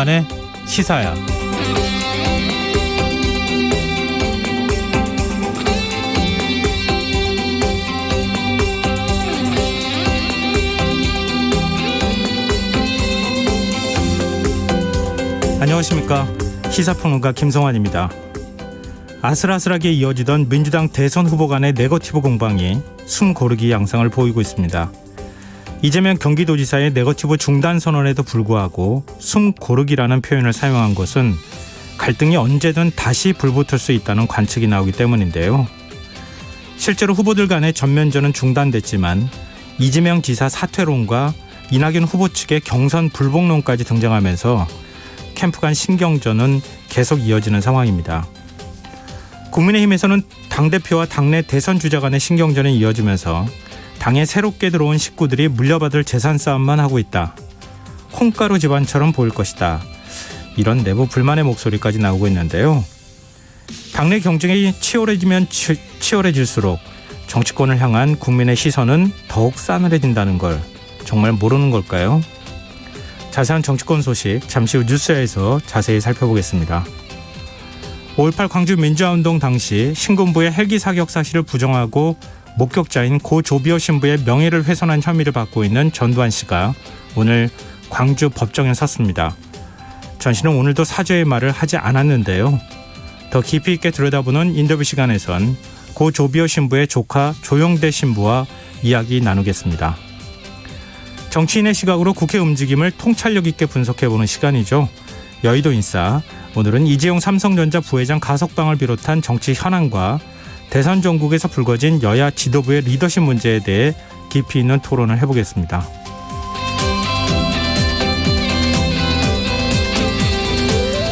김성환의 시사야. 안녕하십니까. 시사평론가 김성환입니다. 아슬아슬하게 이어지던 민주당 대선 후보 간의 네거티브 공방이 숨 고르기 양상을 보이고 있습니다. 이재명 경기도지사의 네거티브 중단 선언에도 불구하고 숨 고르기라는 표현을 사용한 것은 갈등이 언제든 다시 불붙을 수 있다는 관측이 나오기 때문인데요. 실제로 후보들 간의 전면전은 중단됐지만 이재명 지사 사퇴론과 이낙연 후보 측의 경선 불복론까지 등장하면서 캠프 간 신경전은 계속 이어지는 상황입니다. 국민의힘에서는 당대표와 당내 대선 주자 간의 신경전이 이어지면서 당에 새롭게 들어온 식구들이 물려받을 재산 싸움만 하고 있다. 콩가루 집안처럼 보일 것이다. 이런 내부 불만의 목소리까지 나오고 있는데요. 당내 경쟁이 치열해지면 치열해질수록 정치권을 향한 국민의 시선은 더욱 싸늘해진다는 걸 정말 모르는 걸까요? 자세한 정치권 소식 잠시 후 뉴스에서 자세히 살펴보겠습니다. 5.18 광주 민주화운동 당시 신군부의 헬기 사격 사실을 부정하고 목격자인 고 조비오 신부의 명예를 훼손한 혐의를 받고 있는 전두환 씨가 오늘 광주 법정에 섰습니다. 전 씨는 오늘도 사죄의 말을 하지 않았는데요. 더 깊이 있게 들여다보는 인터뷰 시간에선 고 조비오 신부의 조카 조영대 신부와 이야기 나누겠습니다. 정치인의 시각으로 국회 움직임을 통찰력 있게 분석해보는 시간이죠. 여의도 인싸. 오늘은 이재용 삼성전자 부회장 가석방을 비롯한 정치 현안과 대선 전국에서 불거진 여야 지도부의 리더십 문제에 대해 깊이 있는 토론을 해보겠습니다.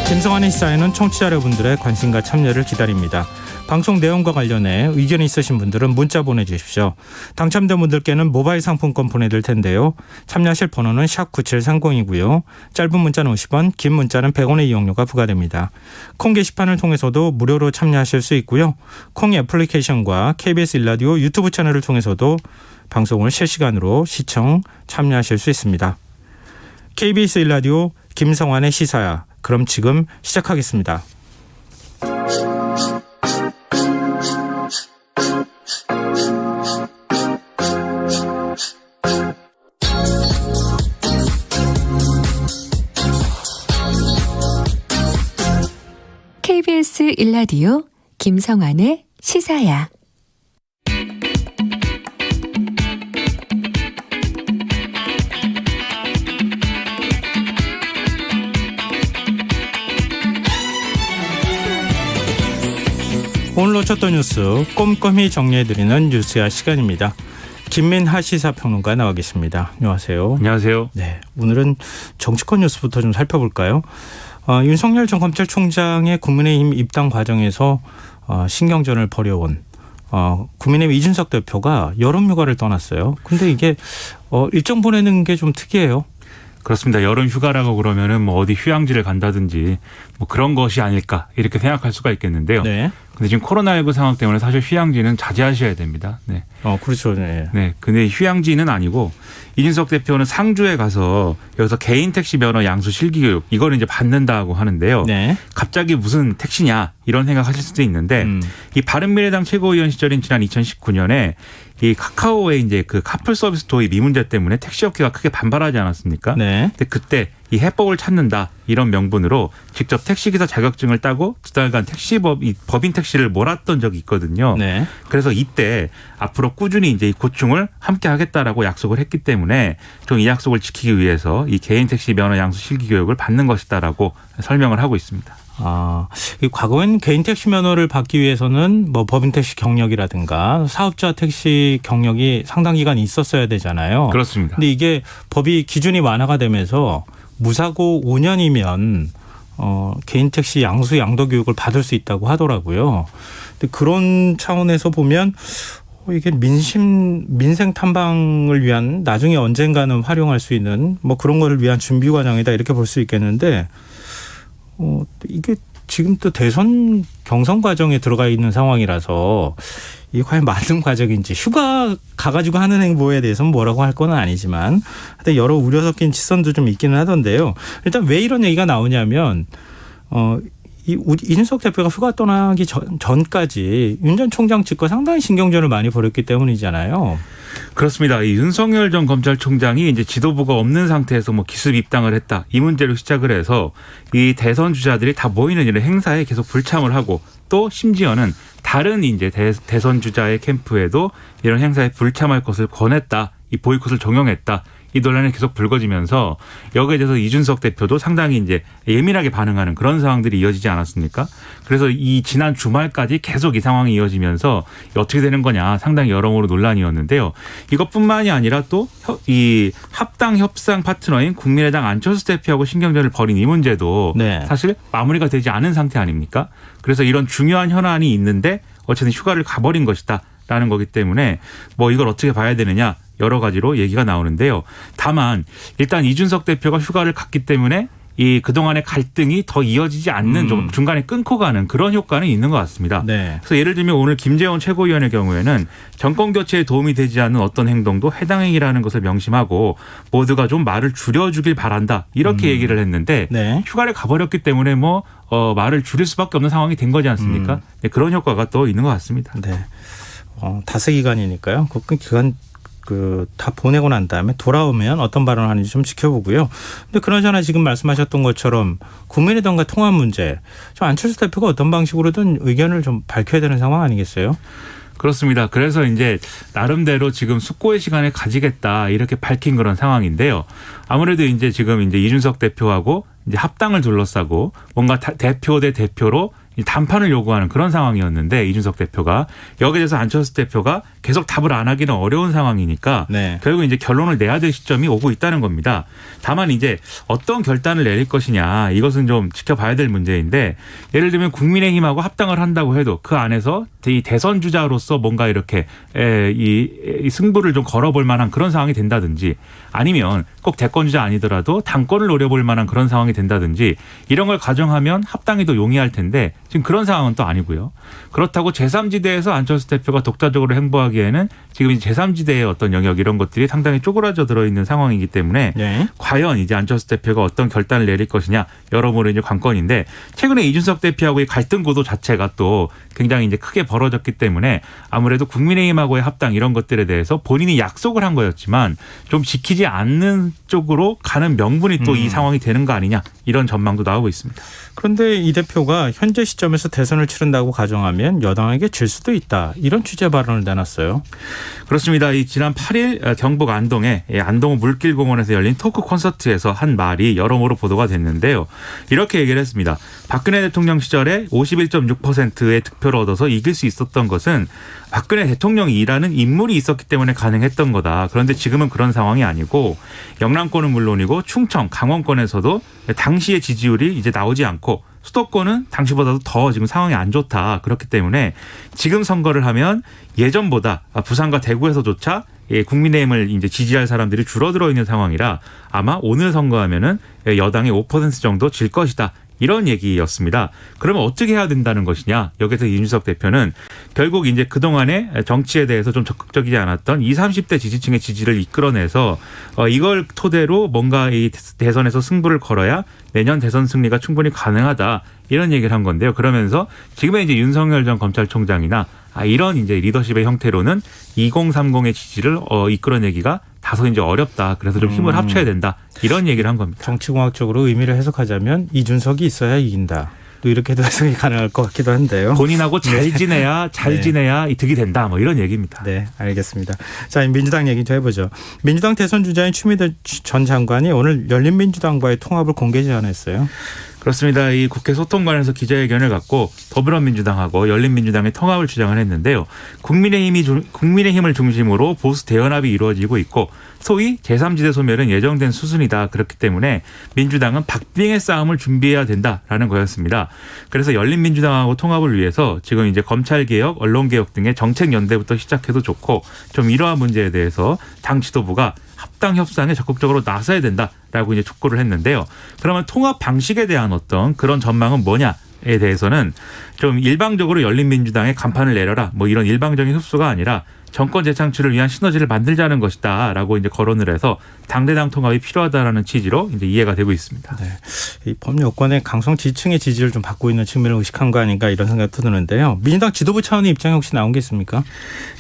김성환의 시사에는 청취자 여러분들의 관심과 참여를 기다립니다. 방송 내용과 관련해 의견이 있으신 분들은 문자 보내주십시오. 당첨된 분들께는 모바일 상품권 보내드릴 텐데요. 참여하실 번호는 샵9730이고요. 짧은 문자는 50원, 긴 문자는 100원의 이용료가 부과됩니다. 콩 게시판을 통해서도 무료로 참여하실 수 있고요. 콩 애플리케이션과 KBS 일라디오 유튜브 채널을 통해서도 방송을 실시간으로 시청, 참여하실 수 있습니다. KBS 일라디오 김성환의 시사야. 그럼 지금 시작하겠습니다. KBS 일라디오 김성환의 시사야. 오늘 놓쳤던 뉴스 꼼꼼히 정리해드리는 뉴스야 시간입니다. 김민하 시사평론가 나와 계십니다. 안녕하세요. 안녕하세요. 네, 오늘은 정치권 뉴스부터 좀 살펴볼까요? 윤석열 전 검찰총장의 국민의힘 입당 과정에서 신경전을 벌여온 국민의힘 이준석 대표가 여름휴가를 떠났어요. 근데 이게 일정 보내는 게 좀 특이해요. 그렇습니다. 여름 휴가라고 그러면은 뭐 어디 휴양지를 간다든지 뭐 그런 것이 아닐까 이렇게 생각할 수가 있겠는데요. 네. 근데 지금 코로나19 상황 때문에 사실 휴양지는 자제하셔야 됩니다. 네. 그렇죠. 네. 네. 근데 휴양지는 아니고 이준석 대표는 상주에 가서 여기서 개인 택시 면허 양수 실기 교육 이거를 이제 받는다고 하는데요. 네. 갑자기 무슨 택시냐 이런 생각하실 수도 있는데 이 바른미래당 최고위원 시절인 지난 2019년에 이 카카오의 이제 그 카풀 서비스 도입 이 문제 때문에 택시업계가 크게 반발하지 않았습니까? 네. 근데 그때 이 해법을 찾는다 이런 명분으로 직접 택시기사 자격증을 따고 두 달간 법인 택시를 몰았던 적이 있거든요. 네. 그래서 이때 앞으로 꾸준히 이제 이 고충을 함께 하겠다라고 약속을 했기 때문에 좀 이 약속을 지키기 위해서 이 개인 택시 면허 양수 실기 교육을 받는 것이다라고 설명을 하고 있습니다. 과거엔 개인 택시 면허를 받기 위해서는 뭐 법인 택시 경력이라든가 사업자 택시 경력이 상당 기간 있었어야 되잖아요. 그렇습니다. 근데 이게 법이 기준이 완화가 되면서 무사고 5년이면 개인 택시 양수 양도 교육을 받을 수 있다고 하더라고요. 근데 그런 차원에서 보면 이게 민생 탐방을 위한 나중에 언젠가는 활용할 수 있는 뭐 그런 거를 위한 준비 과정이다 이렇게 볼 수 있겠는데 이게 지금 또 대선 경선 과정에 들어가 있는 상황이라서 이게 과연 맞는 과정인지 휴가 가가지고 하는 행보에 대해서는 뭐라고 할 건 아니지만 하여튼 여러 우려 섞인 시선도 좀 있기는 하던데요. 일단 왜 이런 얘기가 나오냐면 이준석 대표가 휴가 떠나기 전까지 윤 전 총장 측과 상당히 신경전을 많이 벌였기 때문이잖아요. 그렇습니다. 이 윤석열 전 검찰총장이 이제 지도부가 없는 상태에서 뭐 기습 입당을 했다. 이 문제로 시작을 해서 이 대선 주자들이 다 모이는 이런 행사에 계속 불참을 하고 또 심지어는 다른 이제 대선 주자의 캠프에도 이런 행사에 불참할 것을 권했다. 이 보이콧을 종용했다. 이 논란이 계속 불거지면서 여기에 대해서 이준석 대표도 상당히 이제 예민하게 반응하는 그런 상황들이 이어지지 않았습니까? 그래서 이 지난 주말까지 계속 이 상황이 이어지면서 어떻게 되는 거냐 상당히 여러모로 논란이었는데요. 이것뿐만이 아니라 또 이 합당 협상 파트너인 국민의당 안철수 대표하고 신경전을 벌인 이 문제도 네. 사실 마무리가 되지 않은 상태 아닙니까? 그래서 이런 중요한 현안이 있는데 어쨌든 휴가를 가버린 것이다라는 거기 때문에 뭐 이걸 어떻게 봐야 되느냐. 여러 가지로 얘기가 나오는데요. 다만 일단 이준석 대표가 휴가를 갔기 때문에 이 그동안의 갈등이 더 이어지지 않는 좀 중간에 끊고 가는 그런 효과는 있는 것 같습니다. 네. 그래서 예를 들면 오늘 김재원 최고위원의 경우에는 정권 교체에 도움이 되지 않는 어떤 행동도 해당 행위라는 것을 명심하고 모두가 좀 말을 줄여주길 바란다. 이렇게 얘기를 했는데 네. 휴가를 가버렸기 때문에 뭐 말을 줄일 수밖에 없는 상황이 된 거지 않습니까? 네, 그런 효과가 또 있는 것 같습니다. 네. 다스 기간이니까요. 그 기간 다 보내고 난 다음에 돌아오면 어떤 발언을 하는지 좀 지켜보고요. 근데 그나저나 지금 말씀하셨던 것처럼 국민의당과 통합 문제, 좀 안철수 대표가 어떤 방식으로든 의견을 좀 밝혀야 되는 상황 아니겠어요? 그렇습니다. 그래서 이제 나름대로 지금 숙고의 시간을 가지겠다 이렇게 밝힌 그런 상황인데요. 아무래도 이제 지금 이제 이준석 대표하고 이제 합당을 둘러싸고 뭔가 대표 대 대표로 담판을 요구하는 그런 상황이었는데 이준석 대표가 여기에 대해서 안철수 대표가 계속 답을 안 하기는 어려운 상황이니까 네. 결국 이제 결론을 내야 될 시점이 오고 있다는 겁니다. 다만 이제 어떤 결단을 내릴 것이냐 이것은 좀 지켜봐야 될 문제인데 예를 들면 국민의힘하고 합당을 한다고 해도 그 안에서 이 대선 주자로서 뭔가 이렇게 이 승부를 좀 걸어볼 만한 그런 상황이 된다든지 아니면 꼭 대권 주자 아니더라도 당권을 노려볼 만한 그런 상황이 된다든지 이런 걸 가정하면 합당이 더 용이할 텐데 지금 그런 상황은 또 아니고요. 그렇다고 제3지대에서 안철수 대표가 독자적으로 행보하기에는 지금 이제 제3지대의 어떤 영역 이런 것들이 상당히 쪼그라져 들어있는 상황이기 때문에 네. 과연 이제 안철수 대표가 어떤 결단을 내릴 것이냐 여러모로 이제 관건인데 최근에 이준석 대표하고의 갈등 구도 자체가 또 굉장히 이제 크게 벌어졌기 때문에 아무래도 국민의힘하고의 합당 이런 것들에 대해서 본인이 약속을 한 거였지만 좀 지키지 않는 쪽으로 가는 명분이 또 이 상황이 되는 거 아니냐 이런 전망도 나오고 있습니다. 그런데 이 대표가 현재 시점에서 대선을 치른다고 가정하면 여당에게 질 수도 있다. 이런 취재 발언을 내놨어요. 그렇습니다. 이 지난 8일 경북 안동의 안동 물길공원에서 열린 토크 콘서트에서 한 말이 여러모로 보도가 됐는데요. 이렇게 얘기를 했습니다. 박근혜 대통령 시절에 51.6%의 득표를 얻어서 이길 수 있었던 것은 박근혜 대통령이라는 인물이 있었기 때문에 가능했던 거다. 그런데 지금은 그런 상황이 아니고 영남권은 물론이고 충청, 강원권에서도 당시의 지지율이 이제 나오지 않고 수도권은 당시보다도 더 지금 상황이 안 좋다. 그렇기 때문에 지금 선거를 하면 예전보다 부산과 대구에서조차 국민의힘을 이제 지지할 사람들이 줄어들어 있는 상황이라 아마 오늘 선거하면은 여당의 5% 정도 질 것이다. 이런 얘기였습니다. 그러면 어떻게 해야 된다는 것이냐? 여기서 이준석 대표는 결국 이제 그동안에 정치에 대해서 좀 적극적이지 않았던 20, 30대 지지층의 지지를 이끌어내서 이걸 토대로 뭔가 이 대선에서 승부를 걸어야 내년 대선 승리가 충분히 가능하다. 이런 얘기를 한 건데요. 그러면서 지금의 이제 윤석열 전 검찰총장이나 이런 이제 리더십의 형태로는 2030의 지지를 이끌어내기가 다소 이제 어렵다. 그래서 좀 힘을 합쳐야 된다. 이런 얘기를 한 겁니다. 정치공학적으로 의미를 해석하자면 이준석이 있어야 이긴다. 또 이렇게도 해석이 가능할 것 같기도 한데요. 본인하고 잘 지내야 이 득이 된다. 뭐 이런 얘기입니다. 네, 알겠습니다. 자, 민주당 얘기 좀 해보죠. 민주당 대선 주자인 추미애 전 장관이 오늘 열린민주당과의 통합을 공개 제안했어요. 그렇습니다. 이 국회 소통관에서 기자회견을 갖고 더불어민주당하고 열린민주당의 통합을 주장을 했는데요. 국민의힘을 중심으로 보수 대연합이 이루어지고 있고 소위 제3지대 소멸은 예정된 수순이다. 그렇기 때문에 민주당은 박빙의 싸움을 준비해야 된다라는 거였습니다. 그래서 열린민주당하고 통합을 위해서 지금 이제 검찰개혁, 언론개혁 등의 정책연대부터 시작해도 좋고 좀 이러한 문제에 대해서 당 지도부가 합당 협상에 적극적으로 나서야 된다라고 이제 촉구를 했는데요. 그러면 통합 방식에 대한 어떤 그런 전망은 뭐냐? 민주당에 대해서는 좀 일방적으로 열린민주당에 간판을 내려라 뭐 이런 일방적인 흡수가 아니라 정권 재창출을 위한 시너지를 만들자는 것이다라고 이제 거론을 해서 당대당 통합이 필요하다라는 취지로 이제 이해가 되고 있습니다. 네. 이 범여권의 강성 지층의 지지를 좀 받고 있는 측면을 의식한 거 아닌가 이런 생각도 드는데요. 민주당 지도부 차원의 입장이 혹시 나온 게 있습니까?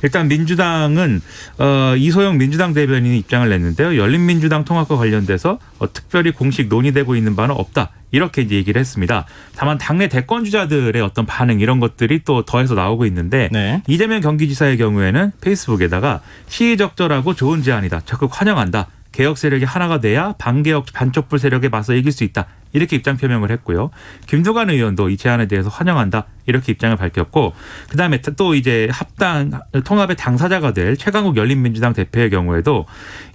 일단 민주당은 이소영 민주당 대변인이 입장을 냈는데요. 열린민주당 통합과 관련돼서 특별히 공식 논의되고 있는 바는 없다. 이렇게 이제 얘기를 했습니다. 다만 당내 대권 주자들의 어떤 반응 이런 것들이 또 더해서 나오고 있는데 네. 이재명 경기지사의 경우에는 페이스북에다가 시의적절하고 좋은 제안이다. 적극 환영한다. 개혁 세력이 하나가 돼야 반개혁 반촛불 세력에 맞서 이길 수 있다. 이렇게 입장 표명을 했고요. 김두관 의원도 이 제안에 대해서 환영한다. 이렇게 입장을 밝혔고 그다음에 또 이제 합당 통합의 당사자가 될 최강욱 열린민주당 대표의 경우에도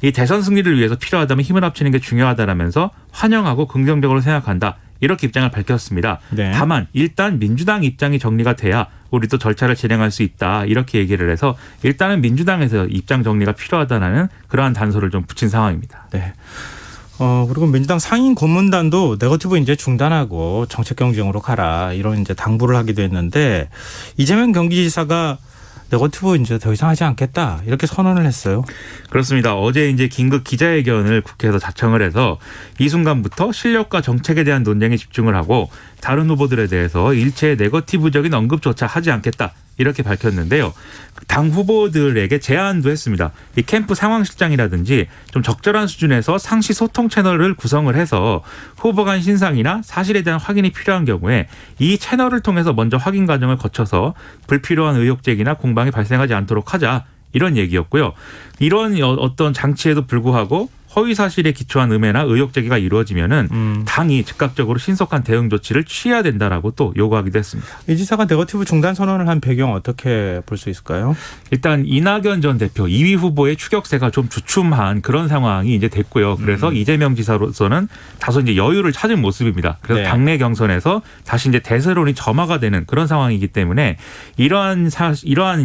이 대선 승리를 위해서 필요하다면 힘을 합치는 게 중요하다라면서 환영하고 긍정적으로 생각한다. 이렇게 입장을 밝혔습니다. 네. 다만 일단 민주당 입장이 정리가 돼야 우리 또 절차를 진행할 수 있다. 이렇게 얘기를 해서 일단은 민주당에서 입장 정리가 필요하다는 그러한 단서를 좀 붙인 상황입니다. 네. 그리고 민주당 상임 고문단도 네거티브 이제 중단하고 정책 경쟁으로 가라 이런 이제 당부를 하기도 했는데 이재명 경기지사가 네거티브 이제 더 이상 하지 않겠다 이렇게 선언을 했어요. 그렇습니다. 어제 이제 긴급 기자회견을 국회에서 자청을 해서 이 순간부터 실력과 정책에 대한 논쟁에 집중을 하고 다른 후보들에 대해서 일체 네거티브적인 언급조차 하지 않겠다. 이렇게 밝혔는데요. 당 후보들에게 제안도 했습니다. 이 캠프 상황실장이라든지 좀 적절한 수준에서 상시 소통 채널을 구성을 해서 후보 간 신상이나 사실에 대한 확인이 필요한 경우에 이 채널을 통해서 먼저 확인 과정을 거쳐서 불필요한 의혹 제기나 공방이 발생하지 않도록 하자. 이런 얘기였고요. 이런 어떤 장치에도 불구하고 허위 사실에 기초한 음해나 의혹 제기가 이루어지면은 당이 즉각적으로 신속한 대응 조치를 취해야 된다라고 또 요구하기도 했습니다. 이 지사가 네거티브 중단 선언을 한 배경 어떻게 볼 수 있을까요? 일단 이낙연 전 대표 2위 후보의 추격세가 좀 주춤한 그런 상황이 이제 됐고요. 그래서 이재명 지사로서는 다소 이제 여유를 찾은 모습입니다. 그래서 네. 당내 경선에서 다시 이제 대세론이 점화가 되는 그런 상황이기 때문에 이러한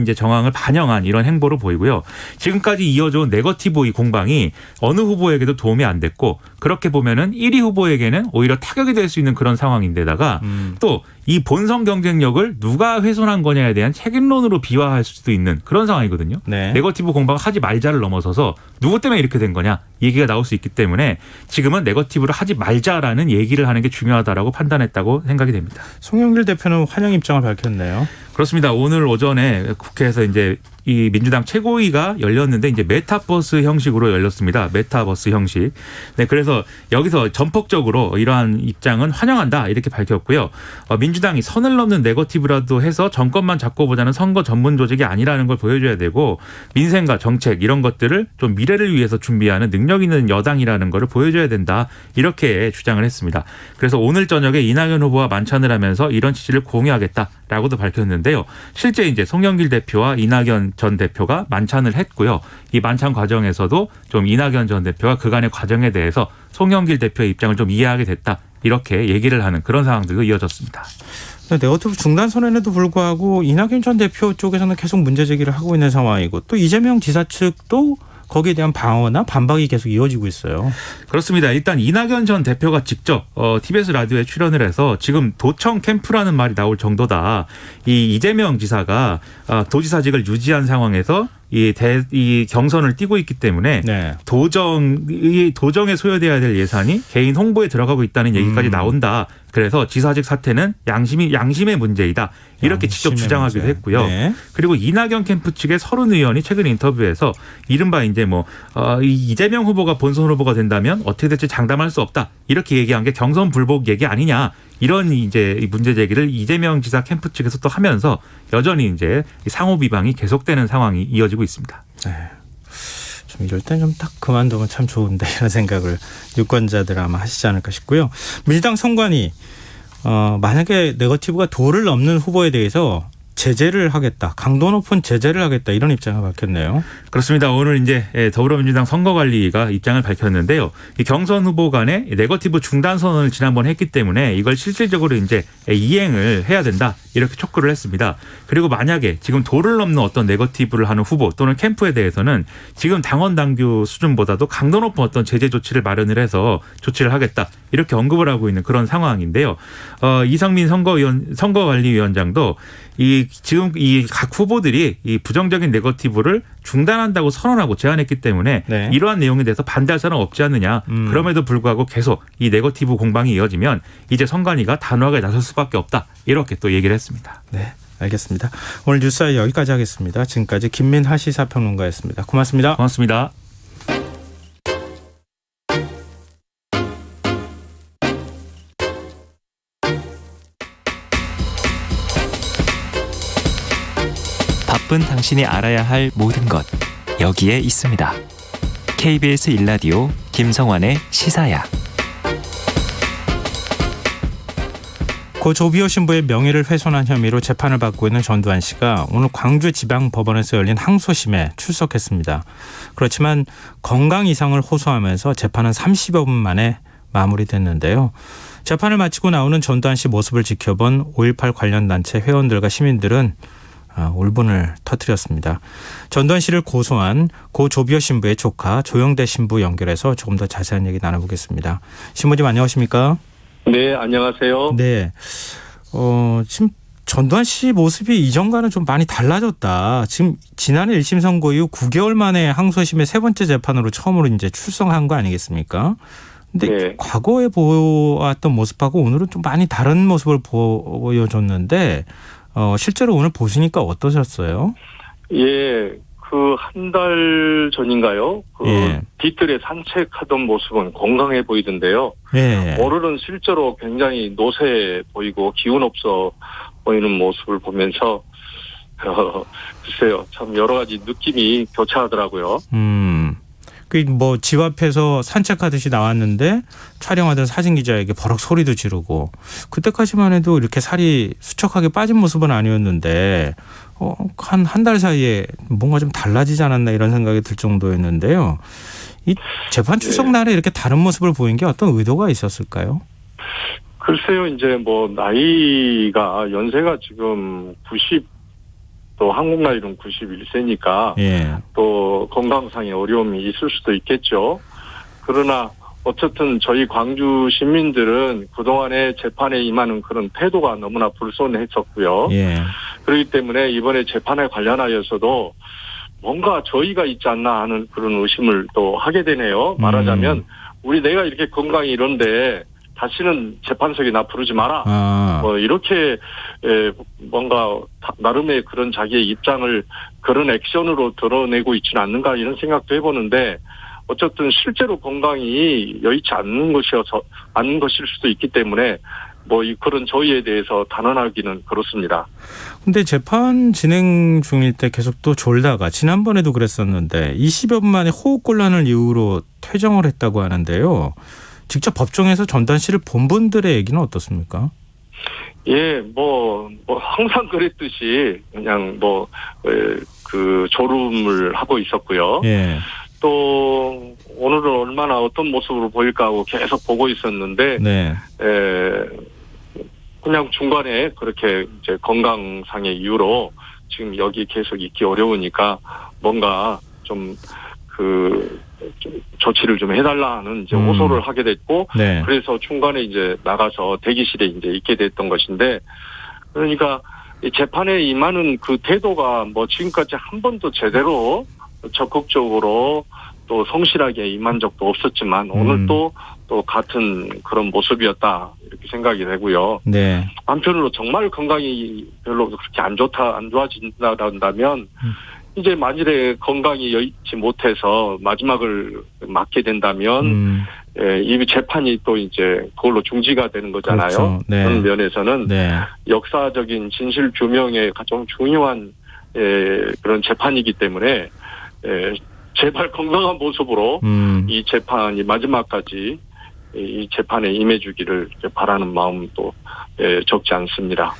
이제 정황을 반영한 이런 행보로 보이고요. 지금까지 이어져온 네거티브 이 공방이 어느 후보에게도 도움이 안 됐고 그렇게 보면은 1위 후보에게는 오히려 타격이 될 수 있는 그런 상황인데다가 또 이 본선 경쟁력을 누가 훼손한 거냐에 대한 책임론으로 비화할 수도 있는 그런 상황이거든요. 네. 네거티브 공방을 하지 말자를 넘어서서 누구 때문에 이렇게 된 거냐 얘기가 나올 수 있기 때문에 지금은 네거티브를 하지 말자라는 얘기를 하는 게 중요하다라고 판단했다고 생각이 됩니다. 송영길 대표는 환영 입장을 밝혔네요. 그렇습니다. 오늘 오전에 국회에서 이제 이 민주당 최고위가 열렸는데 이제 메타버스 형식으로 열렸습니다. 메타버스 형식. 네, 그래서 여기서 전폭적으로 이러한 입장은 환영한다 이렇게 밝혔고요. 민주당이 선을 넘는 네거티브라도 해서 정권만 잡고 보자는 선거 전문 조직이 아니라는 걸 보여줘야 되고 민생과 정책 이런 것들을 좀 미래를 위해서 준비하는 능력 있는 여당이라는 걸 보여줘야 된다 이렇게 주장을 했습니다. 그래서 오늘 저녁에 이낙연 후보와 만찬을 하면서 이런 취지를 공유하겠다라고도 밝혔는데요. 실제 이제 송영길 대표와 이낙연 전 대표가 만찬을 했고요. 이 만찬 과정에서도 좀 이낙연 전 대표가 그간의 과정에 대해서 송영길 대표의 입장을 좀 이해하게 됐다. 이렇게 얘기를 하는 그런 상황들도 이어졌습니다. 네거티브 중단 선언에도 불구하고 이낙연 전 대표 쪽에서는 계속 문제 제기를 하고 있는 상황이고 또 이재명 지사 측도 거기에 대한 방어나 반박이 계속 이어지고 있어요. 그렇습니다. 일단 이낙연 전 대표가 직접 TBS 라디오에 출연을 해서 지금 도청 캠프라는 말이 나올 정도다. 이 이재명 지사가 도지사직을 유지한 상황에서 이 경선을 띄고 있기 때문에 네. 도정에 소요돼야 될 예산이 개인 홍보에 들어가고 있다는 얘기까지 나온다. 그래서 지사직 사퇴는 양심의 문제이다. 이렇게 직접 주장하기도 문제. 했고요. 네. 그리고 이낙연 캠프 측의 서른 의원이 최근 인터뷰에서 이른바 이제 이재명 후보가 본선 후보가 된다면 어떻게 될지 장담할 수 없다. 이렇게 얘기한 게 경선 불복 얘기 아니냐. 이런 이제 문제 제기를 이재명 지사 캠프 측에서 또 하면서 여전히 이제 상호 비방이 계속되는 상황이 이어지고 있습니다. 네. 좀 이럴 땐 좀 딱 그만두면 참 좋은데 이런 생각을 유권자들 아마 하시지 않을까 싶고요. 민주당 선관위 만약에 네거티브가 도를 넘는 후보에 대해서 제재를 하겠다, 강도 높은 제재를 하겠다 이런 입장을 밝혔네요. 그렇습니다. 오늘 이제 더불어민주당 선거관리가 입장을 밝혔는데요. 이 경선 후보 간에 네거티브 중단 선언을 지난번 했기 때문에 이걸 실질적으로 이제 이행을 해야 된다 이렇게 촉구를 했습니다. 그리고 만약에 지금 도를 넘는 어떤 네거티브를 하는 후보 또는 캠프에 대해서는 지금 당원 당규 수준보다도 강도 높은 어떤 제재 조치를 마련을 해서 조치를 하겠다 이렇게 언급을 하고 있는 그런 상황인데요. 이상민 선거관리위원장도 지금 이 각 후보들이 이 부정적인 네거티브를 중단한다고 선언하고 제안했기 때문에 네. 이러한 내용에 대해서 반대할 사람 없지 않느냐. 그럼에도 불구하고 계속 이 네거티브 공방이 이어지면 이제 선관위가 단호하게 나설 수밖에 없다. 이렇게 또 얘기를 했습니다. 네, 알겠습니다. 오늘 뉴스아이 여기까지 하겠습니다. 지금까지 김민하 시사평론가였습니다. 고맙습니다. 고맙습니다. 바쁜 당신이 알아야 할 모든 것 여기에 있습니다. KBS 1라디오 김성환의 시사야. 고 조비오 신부의 명예를 훼손한 혐의로 재판을 받고 있는 전두환 씨가 오늘 광주지방법원에서 열린 항소심에 출석했습니다. 그렇지만 건강 이상을 호소하면서 재판은 30여 분 만에 마무리됐는데요. 재판을 마치고 나오는 전두환 씨 모습을 지켜본 5.18 관련 단체 회원들과 시민들은 울분을 터뜨렸습니다. 전두환 씨를 고소한 고 조비오 신부의 조카 조영대 신부 연결해서 조금 더 자세한 얘기 나눠보겠습니다. 신부님 안녕하십니까? 네, 안녕하세요. 네. 지금 전두환 씨 모습이 이전과는 좀 많이 달라졌다. 지금 지난해 1심 선고 이후 9개월 만에 항소심의 세 번째 재판으로 처음으로 이제 출석한 거 아니겠습니까? 근데 네. 과거에 보았던 모습하고 오늘은 좀 많이 다른 모습을 보여줬는데 실제로 오늘 보시니까 어떠셨어요? 예, 그 한 달 전인가요? 예. 뒤뜰에 산책하던 모습은 건강해 보이던데요. 네. 오늘은 실제로 굉장히 노쇠해 보이고 기운 없어 보이는 모습을 보면서 글쎄요, 참 여러 가지 느낌이 교차하더라고요. 그 뭐 집 앞에서 산책하듯이 나왔는데 촬영하던 사진 기자에게 버럭 소리도 지르고 그때까지만 해도 이렇게 살이 수척하게 빠진 모습은 아니었는데 한 달 사이에 뭔가 좀 달라지지 않았나 이런 생각이 들 정도였는데요. 이 재판 출석 날에 이렇게 다른 모습을 보인 게 어떤 의도가 있었을까요? 글쎄요, 이제 뭐 나이가 연세가 지금 또 한국 나이로는 91세니까 예. 또 건강상의 어려움이 있을 수도 있겠죠. 그러나 어쨌든 저희 광주 시민들은 그동안에 재판에 임하는 그런 태도가 너무나 불손했었고요. 예. 그렇기 때문에 이번에 재판에 관련하여서도 뭔가 저희가 있지 않나 하는 그런 의심을 또 하게 되네요. 말하자면 내가 이렇게 건강이 이런데 다시는 재판석에 나 부르지 마라. 뭐 이렇게 뭔가 나름의 그런 자기의 입장을 그런 액션으로 드러내고 있지는 않는가 이런 생각도 해보는데 어쨌든 실제로 건강이 여의치 않는 것일 수도 있기 때문에 그런 저희에 대해서 단언하기는 그렇습니다. 근데 재판 진행 중일 때 계속 또 졸다가 지난번에도 그랬었는데 20여 분 만에 호흡곤란을 이유로 퇴정을 했다고 하는데요. 직접 법정에서 전두환 씨를 본 분들의 얘기는 어떻습니까? 예, 항상 그랬듯이 그냥 그 졸음을 하고 있었고요. 예. 또 오늘은 얼마나 어떤 모습으로 보일까 하고 계속 보고 있었는데, 네. 그냥 중간에 그렇게 이제 건강상의 이유로 지금 여기 계속 있기 어려우니까 뭔가 좀 조치를 좀 해달라 하는 이제 호소를 하게 됐고, 네. 그래서 중간에 이제 나가서 대기실에 이제 있게 됐던 것인데, 그러니까 이 재판에 임하는 그 태도가 지금까지 한 번도 제대로 적극적으로 또 성실하게 임한 적도 없었지만 오늘 또 같은 그런 모습이었다 이렇게 생각이 되고요. 네. 한편으로 정말 건강이 별로 그렇게 안 좋아진다면 이제 만일에 건강이 여의치 못해서 마지막을 맞게 된다면 이 재판이 또 이제 그걸로 중지가 되는 거잖아요. 그렇죠. 네. 그런 면에서는 네. 역사적인 진실 규명에 가장 중요한 그런 재판이기 때문에 제발 건강한 모습으로 이 재판이 마지막까지 이 재판에 임해주기를 바라는 마음도 적지 않습니다.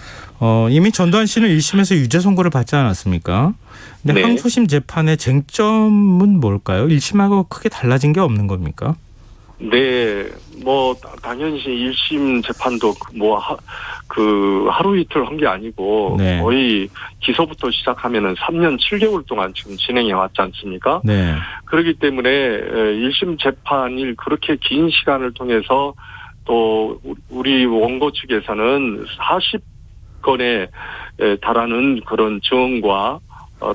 이미 전두환 씨는 1심에서 유죄 선고를 받지 않았습니까? 근데 네. 항소심 재판의 쟁점은 뭘까요? 1심하고 크게 달라진 게 없는 겁니까? 네, 뭐 당연히 1심 재판도 하루 이틀 한 게 아니고 네. 거의 기소부터 시작하면은 3년 7개월 동안 지금 진행해 왔지 않습니까? 네. 그렇기 때문에 1심 재판을 그렇게 긴 시간을 통해서 또 우리 원고 측에서는 40건에 달하는 그런 증언과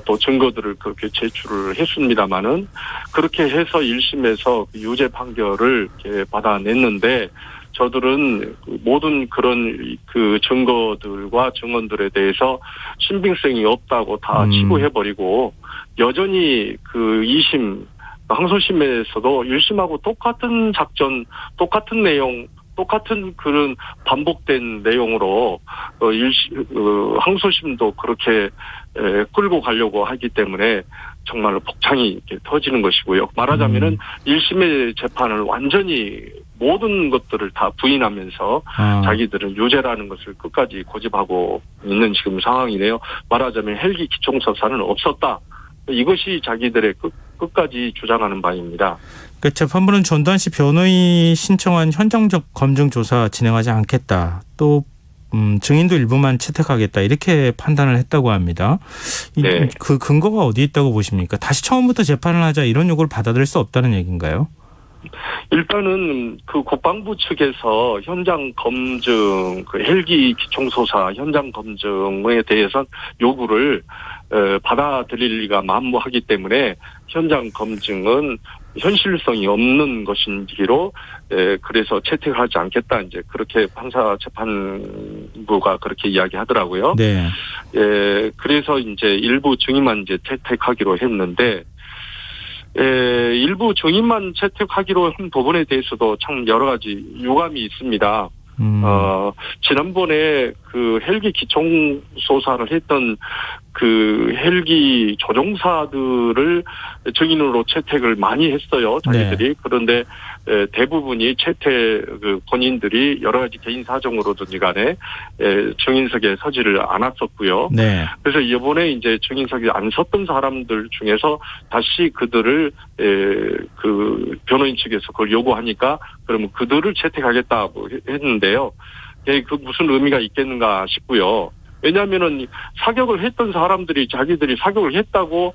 또 증거들을 그렇게 제출을 했습니다마는 그렇게 해서 1심에서 유죄 판결을 이렇게 받아냈는데 저들은 모든 그런 그 증거들과 증언들에 대해서 신빙성이 없다고 다 치부해버리고 여전히 그 2심 항소심에서도 1심하고 똑같은 작전, 똑같은 내용, 똑같은 그런 반복된 내용으로 항소심도 그렇게 끌고 가려고 하기 때문에 정말로 복창이 이렇게 터지는 것이고요. 말하자면은 1심의 재판을 완전히 모든 것들을 다 부인하면서 자기들은 유죄라는 것을 끝까지 고집하고 있는 지금 상황이네요. 말하자면 헬기 기총서사는 없었다. 이것이 자기들의 끝까지 주장하는 바입니다. 그 재판부는 전두환 씨 변호인이 신청한 현장적 검증 조사 진행하지 않겠다. 또 증인도 일부만 채택하겠다. 이렇게 판단을 했다고 합니다. 네. 그 근거가 어디 있다고 보십니까? 다시 처음부터 재판을 하자 이런 요구를 받아들일 수 없다는 얘기인가요? 일단은 그 국방부 측에서 현장 검증, 그 헬기 기총소사 현장 검증에 대해서 요구를 받아들일 리가 만무하기 때문에 현장 검증은 현실성이 없는 것인지로 그래서 채택하지 않겠다 이제 그렇게 판사 재판부가 그렇게 이야기하더라고요. 네. 그래서 이제 일부 증인만 이제 채택하기로 했는데. 일부 증인만 채택하기로 한 부분에 대해서도 참 여러 가지 유감이 있습니다. 지난번에 그 헬기 기총 소사를 했던 그 헬기 조종사들을 증인으로 채택을 많이 했어요. 자기들이. 네. 그런데 대부분이 채택 본인들이 여러 가지 개인 사정으로든지 간에 증인석에 서지를 않았었고요. 네. 그래서 이번에 이제 증인석에 안 섰던 사람들 중에서 다시 그들을 그 변호인 측에서 그걸 요구하니까 그러면 그들을 채택하겠다고 했는데요. 그 무슨 의미가 있겠는가 싶고요. 왜냐하면은 사격을 했던 사람들이 자기들이 사격을 했다고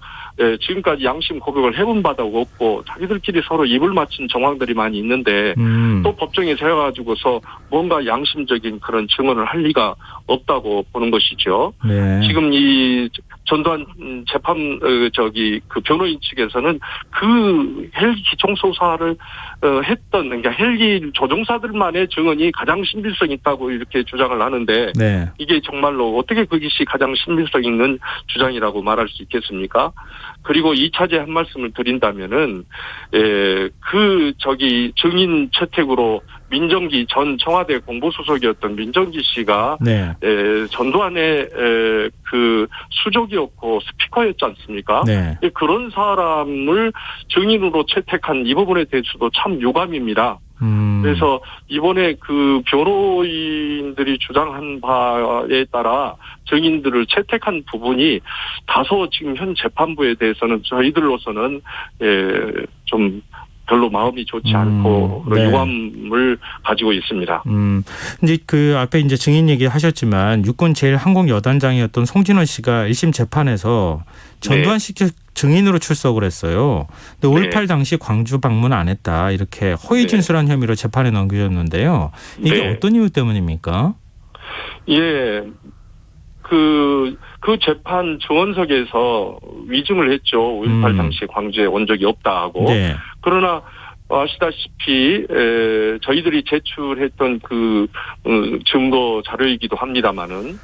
지금까지 양심 고백을 해본 바도 없고 자기들끼리 서로 입을 맞춘 정황들이 많이 있는데 또 법정에 세워가지고서 뭔가 양심적인 그런 증언을 할 리가 없다고 보는 것이죠. 네. 지금 이 전두환 재판 그 변호인 측에서는 그 헬기 기총소사를 했던 그러니까 헬기 조종사들만의 증언이 가장 신빙성 있다고 이렇게 주장을 하는데 네. 이게 정말로 어떻게 그것이 가장 신빙성 있는 주장이라고 말할 수 있겠습니까? 그리고 2차제 한 말씀을 드린다면은 증인 채택으로 민정기 전 청와대 공보수석이었던 민정기 씨가 네. 전두환의 그 수족이었고 스피커였지 않습니까? 네. 그런 사람을 증인으로 채택한 이 부분에 대해서도 참 유감입니다. 그래서 이번에 그 변호인들이 주장한 바에 따라 증인들을 채택한 부분이 다소 지금 현 재판부에 대해서는 저희들로서는 좀 별로 마음이 좋지 않고 그런 네. 유감을 가지고 있습니다. 이제 그 앞에 이제 증인 얘기하셨지만 육군 제1항공여단장이었던 송진원 씨가 1심 재판에서 전두환 씨 증인으로 출석을 했어요. 근데 5.18 당시 광주 방문 안 했다 이렇게 허위 진술한 혐의로 재판에 넘겨졌는데요. 이게 어떤 이유 때문입니까? 예. 그 재판 증언석에서 위증을 했죠. 5.18 당시 광주에 온 적이 없다 하고. 네. 그러나 아시다시피 저희들이 제출했던 그 증거 자료이기도 합니다마는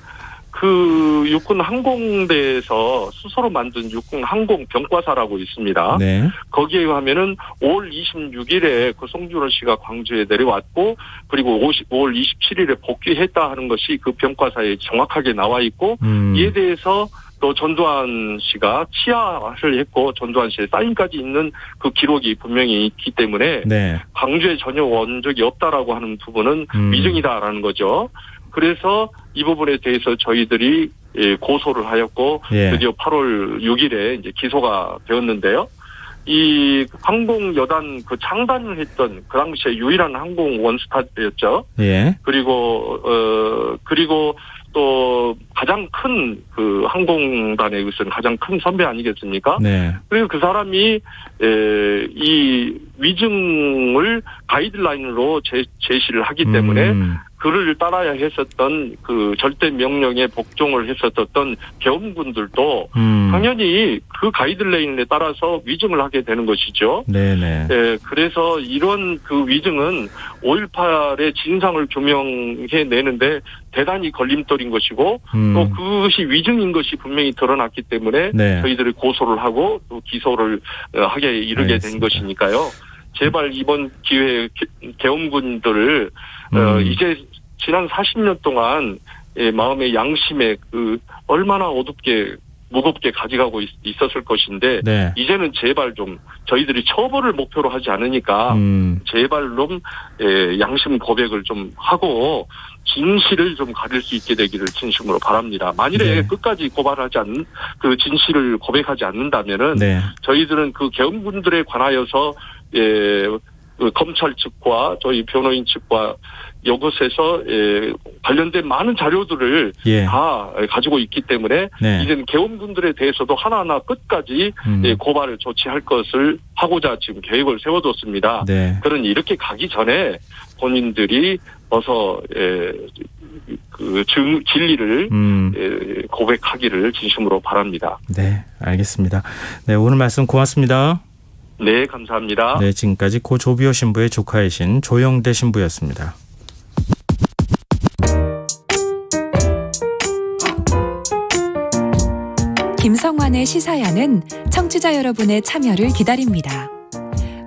그 육군 항공대에서 스스로 만든 육군 항공 병과사라고 있습니다. 네. 거기에 의하면은 5월 26일에 그 송준호 씨가 광주에 내려왔고 그리고 5월 27일에 복귀했다 하는 것이 그 병과사에 정확하게 나와 있고 이에 대해서 또 전두환 씨가 치하를 했고 전두환 씨의 사인까지 있는 그 기록이 분명히 있기 때문에 네. 광주에 전혀 온 적이 없다라고 하는 부분은 위증이다라는 거죠. 그래서 이 부분에 대해서 저희들이 고소를 하였고 예. 드디어 8월 6일에 이제 기소가 되었는데요. 이 항공 여단 그 창단을 했던 그 당시에 유일한 항공 원스타였죠. 예. 그리고 또 가장 큰 그 항공단의 것은 가장 큰 선배 아니겠습니까? 네. 그리고 그 사람이 이 위증을 가이드라인으로 제시를 하기 때문에 그를 따라야 했었던 그 절대 명령에 복종을 했었던 계엄군들도 당연히 그 가이드라인에 따라서 위증을 하게 되는 것이죠. 네네. 그래서 이런 그 위증은 5.18의 진상을 규명해 내는데 대단히 걸림돌인 것이고 또 그것이 위증인 것이 분명히 드러났기 때문에 네. 저희들이 고소를 하고 또 기소를 하게 이르게 알겠습니다. 된 것이니까요. 제발 이번 기회에 계엄군들을 이제 지난 40년 동안 마음의 양심에 그 얼마나 어둡게 무겁게 가져가고 있었을 것인데 네. 이제는 제발 좀 저희들이 처벌을 목표로 하지 않으니까 제발 좀 양심 고백을 좀 하고 진실을 좀 가릴 수 있게 되기를 진심으로 바랍니다. 만일에 네. 끝까지 고발하지 않는 그 진실을 고백하지 않는다면은 네. 저희들은 그 계엄군들에 관하여서 그 검찰 측과 저희 변호인 측과 이것에서 관련된 많은 자료들을 예. 다 가지고 있기 때문에 네. 이제는 계엄군들에 대해서도 하나하나 끝까지 고발을 조치할 것을 하고자 지금 계획을 세워뒀습니다. 네. 그러니 이렇게 가기 전에 본인들이 어서 그 진리를 고백하기를 진심으로 바랍니다. 네, 알겠습니다. 네, 오늘 말씀 고맙습니다. 네, 감사합니다. 네, 지금까지 고 조비오 신부의 조카이신 조영대 신부였습니다. 김성환의 시사야는 청취자 여러분의 참여를 기다립니다.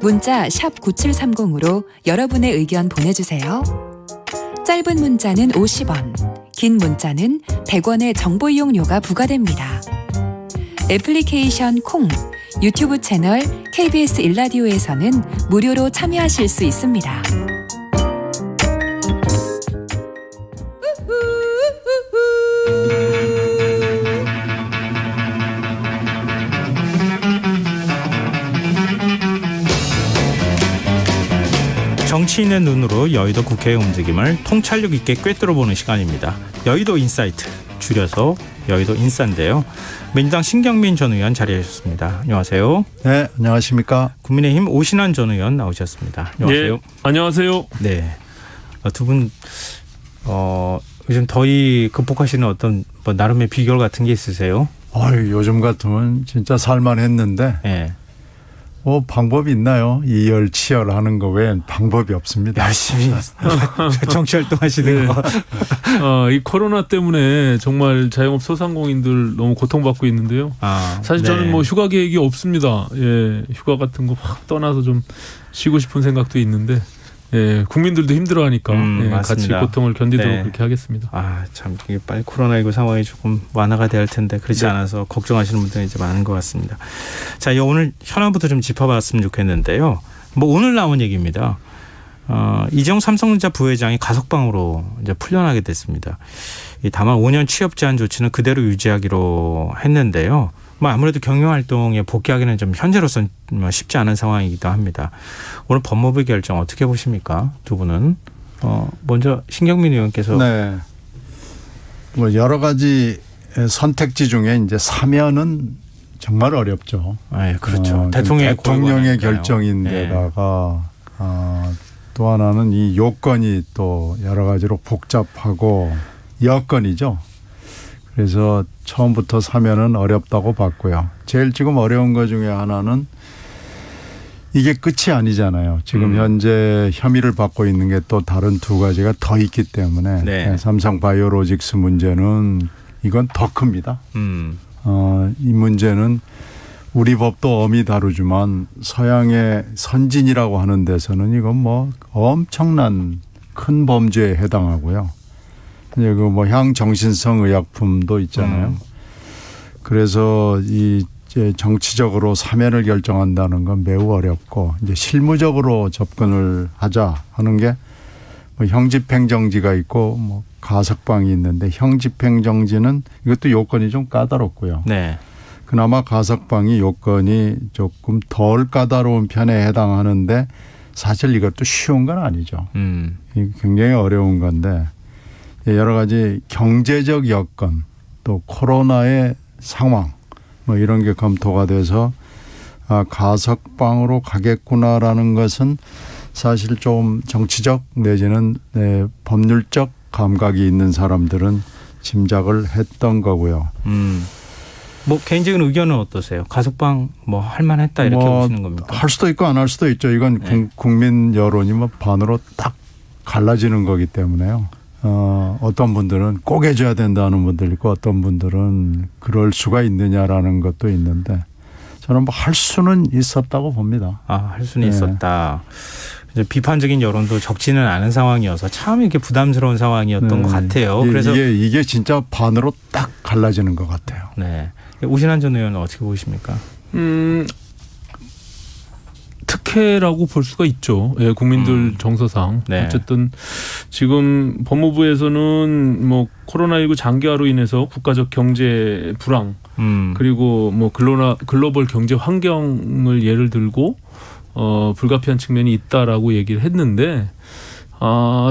문자 샵 9730으로 여러분의 의견 보내주세요. 짧은 문자는 50원, 긴 문자는 100원의 정보 이용료가 부과됩니다. 애플리케이션 콩, 유튜브 채널 KBS 일라디오에서는 무료로 참여하실 수 있습니다. 정치인의 눈으로 여의도 국회의 움직임을 통찰력 있게 꿰뚫어보는 시간입니다. 여의도 인사이트, 줄여서 여의도 인싸인데요. 민주당 신경민 전 의원 자리하셨습니다. 안녕하세요. 네, 안녕하십니까. 국민의힘 오신환 전 의원 나오셨습니다. 안녕하세요. 네, 안녕하세요. 네, 두 분 요즘 더위 극복하시는 어떤 나름의 비결 같은 게 있으세요? 요즘 같으면 진짜 살만했는데 네. 방법이 있나요? 이열치열하는 거 외엔 방법이 없습니다. 열심히 정치활동 하시는 거. 이 코로나 때문에 정말 자영업 소상공인들 너무 고통받고 있는데요. 사실 저는 휴가 계획이 없습니다. 예, 휴가 같은 거 확 떠나서 좀 쉬고 싶은 생각도 있는데, 예, 국민들도 힘들어하니까 같이 고통을 견디도록 그렇게 하겠습니다. 참 이게 빨리 코로나19 상황이 조금 완화가 돼야 할 텐데 그렇지 않아서 걱정하시는 분들이 이제 많은 것 같습니다. 자, 오늘 현안부터 좀 짚어봤으면 좋겠는데요. 오늘 나온 얘기입니다. 이재용 삼성전자 부회장이 가석방으로 이제 풀려나게 됐습니다. 다만 5년 취업 제한 조치는 그대로 유지하기로 했는데요. 아무래도 경영활동에 복귀하기는 좀 현재로서는 쉽지 않은 상황이기도 합니다. 오늘 법무부 결정 어떻게 보십니까? 두 분은. 먼저 신경민 의원께서. 네. 여러 가지 선택지 중에 이제 사면은 정말 어렵죠. 그렇죠. 대통령의 결정인데다가 또 하나는 이 요건이 또 여러 가지로 복잡하고 여건이죠. 그래서 처음부터 사면은 어렵다고 봤고요. 제일 지금 어려운 것 중에 하나는 이게 끝이 아니잖아요. 지금 현재 혐의를 받고 있는 게 또 다른 두 가지가 더 있기 때문에 삼성 바이오로직스 문제는 이건 더 큽니다. 이 문제는 우리 법도 엄히 다루지만 서양의 선진이라고 하는 데서는 이건 엄청난 큰 범죄에 해당하고요. 이제 향정신성 의약품도 있잖아요. 그래서 이제 정치적으로 사면을 결정한다는 건 매우 어렵고 이제 실무적으로 접근을 하자 하는 게 형집행정지가 있고 가석방이 있는데 형집행정지는 이것도 요건이 좀 까다롭고요. 네. 그나마 가석방이 요건이 조금 덜 까다로운 편에 해당하는데 사실 이것도 쉬운 건 아니죠. 이게 굉장히 어려운 건데 여러 가지 경제적 여건 또 코로나의 상황 뭐 이런 게 검토가 돼서 가석방으로 가겠구나라는 것은 사실 좀 정치적 내지는 법률적 감각이 있는 사람들은 짐작을 했던 거고요. 뭐 개인적인 의견은 어떠세요? 가석방 뭐 할만했다 이렇게 보시는 겁니까? 할 수도 있고 안 할 수도 있죠. 이건 네. 국민 여론이 뭐 반으로 딱 갈라지는 거기 때문에요. 어떤 분들은 꼭 해줘야 된다는 분들 있고 어떤 분들은 그럴 수가 있느냐라는 것도 있는데 저는 뭐 할 수는 있었다고 봅니다. 할 수는 네. 있었다. 이제 비판적인 여론도 적지는 않은 상황이어서 참 이렇게 부담스러운 상황이었던 것 같아요. 그래서 이게 진짜 반으로 딱 갈라지는 것 같아요. 네. 오신환 전 의원은 어떻게 보십니까? 특혜라고 볼 수가 있죠. 예, 국민들 정서상. 네. 어쨌든 지금 법무부에서는 뭐 코로나19 장기화로 인해서 국가적 경제 불황 그리고 뭐 글로벌 경제 환경을 예를 들고 불가피한 측면이 있다라고 얘기를 했는데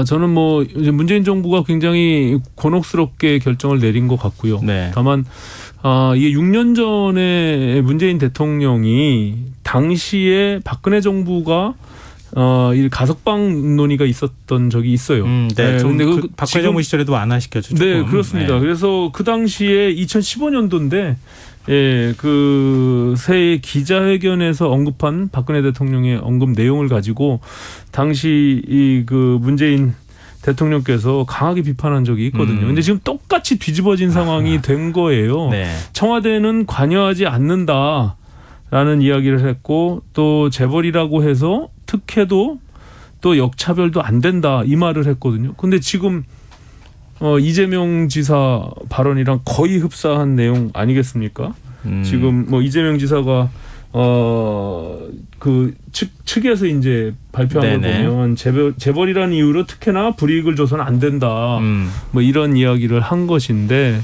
저는 뭐 이제 문재인 정부가 굉장히 곤혹스럽게 결정을 내린 것 같고요. 네. 다만 이게 6년 전에 문재인 대통령이 당시에 박근혜 정부가 이 가석방 논의가 있었던 적이 있어요. 네. 근데 박근혜 정부 시절에도 완화시켰죠. 조금. 네, 그렇습니다. 네. 그래서 그 당시에 2015년도인데 그 새해 기자회견에서 언급한 박근혜 대통령의 언급 내용을 가지고 당시 그 문재인 대통령께서 강하게 비판한 적이 있거든요. 근데 지금 똑같이 뒤집어진 상황이 된 거예요. 네. 청와대는 관여하지 않는다라는 이야기를 했고 또 재벌이라고 해서 특혜도 또 역차별도 안 된다 이 말을 했거든요. 근데 지금 이재명 지사 발언이랑 거의 흡사한 내용 아니겠습니까? 지금 뭐 이재명 지사가 그 측에서 이제 발표한 네네. 걸 보면 재벌이라는 이유로 특혜나 불이익을 줘서는 안 된다. 뭐 이런 이야기를 한 것인데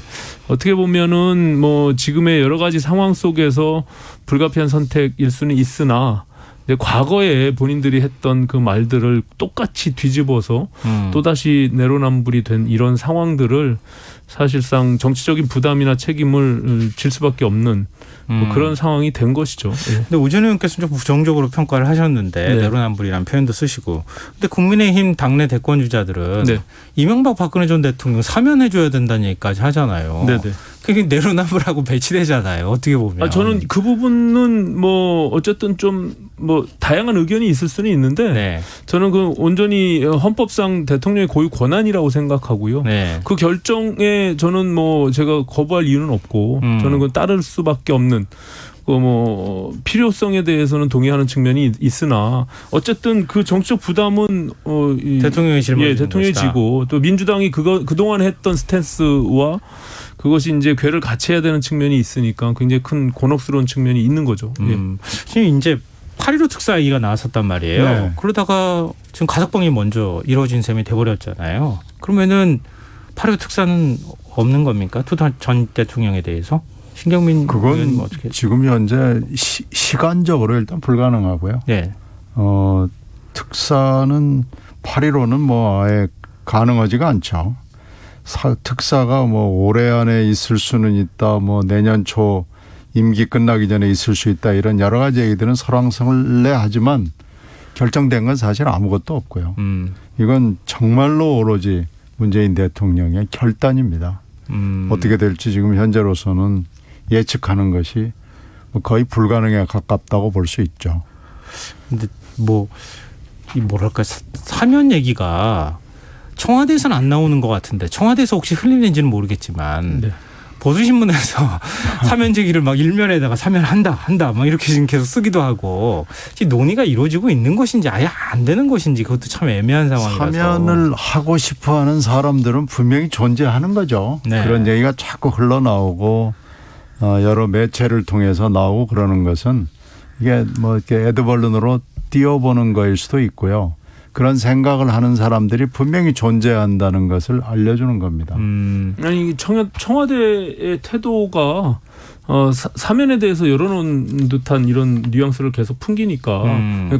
어떻게 보면은 뭐 지금의 여러 가지 상황 속에서 불가피한 선택일 수는 있으나 과거에 본인들이 했던 그 말들을 똑같이 뒤집어서 또다시 내로남불이 된 이런 상황들을 사실상 정치적인 부담이나 책임을 질 수밖에 없는 뭐 그런 상황이 된 것이죠. 근데 오전 의원께서는 좀 부정적으로 평가를 하셨는데 네. 내로남불이라는 표현도 쓰시고 근데 국민의힘 당내 대권 주자들은 네. 이명박 박근혜 전 대통령 사면해줘야 된다는 얘기까지 하잖아요. 네네. 그게 내로남불하고 배치되잖아요. 어떻게 보면. 저는 그 부분은 뭐 어쨌든 좀 뭐 다양한 의견이 있을 수는 있는데 네. 저는 그 온전히 헌법상 대통령의 고유 권한이라고 생각하고요. 네. 그 결정에 저는 뭐 제가 거부할 이유는 없고 저는 그 따를 수밖에 없는 그 뭐 필요성에 대해서는 동의하는 측면이 있으나 어쨌든 그 정치적 부담은 대통령이 짊어지는 대통령이 것이다. 지고 또 민주당이 그동안 했던 스탠스와 그것이 이제 궤를 같이 해야 되는 측면이 있으니까 굉장히 큰 곤혹스러운 측면이 있는 거죠. 지금 이제 8.15 특사 얘기가 나왔었단 말이에요. 네. 그러다가 지금 가석방이 먼저 이루어진 셈이 돼버렸잖아요. 그러면은 8.15 특사는 없는 겁니까? 전 대통령에 대해서? 신경민 그건 의원은 어떻게? 지금 현재 시간적으로 일단 불가능하고요. 네. 특사는 8.15는 뭐 아예 가능하지가 않죠. 특사가 뭐 올해 안에 있을 수는 있다. 뭐 내년 초 임기 끝나기 전에 있을 수 있다. 이런 여러 가지 얘기들은 설왕설래하지만 결정된 건 사실 아무것도 없고요. 이건 정말로 오로지 문재인 대통령의 결단입니다. 어떻게 될지 지금 현재로서는 예측하는 것이 뭐 거의 불가능에 가깝다고 볼 수 있죠. 근데 뭐랄까 사면 얘기가 청와대에서는 안 나오는 것 같은데 청와대에서 혹시 흘리는지는 모르겠지만 네. 보수신문에서 사면 제기를 막 일면에다가 사면한다 막 이렇게 지금 계속 쓰기도 하고 지금 논의가 이루어지고 있는 것인지 아예 안 되는 것인지 그것도 참 애매한 상황이라서. 사면을 하고 싶어하는 사람들은 분명히 존재하는 거죠. 네. 그런 얘기가 자꾸 흘러나오고 여러 매체를 통해서 나오고 그러는 것은 이게 뭐 이렇게 에드벌룬으로 띄워보는 거일 수도 있고요. 그런 생각을 하는 사람들이 분명히 존재한다는 것을 알려주는 겁니다. 아니 청와대의 태도가 사면에 대해서 열어놓은 듯한 이런 뉘앙스를 계속 풍기니까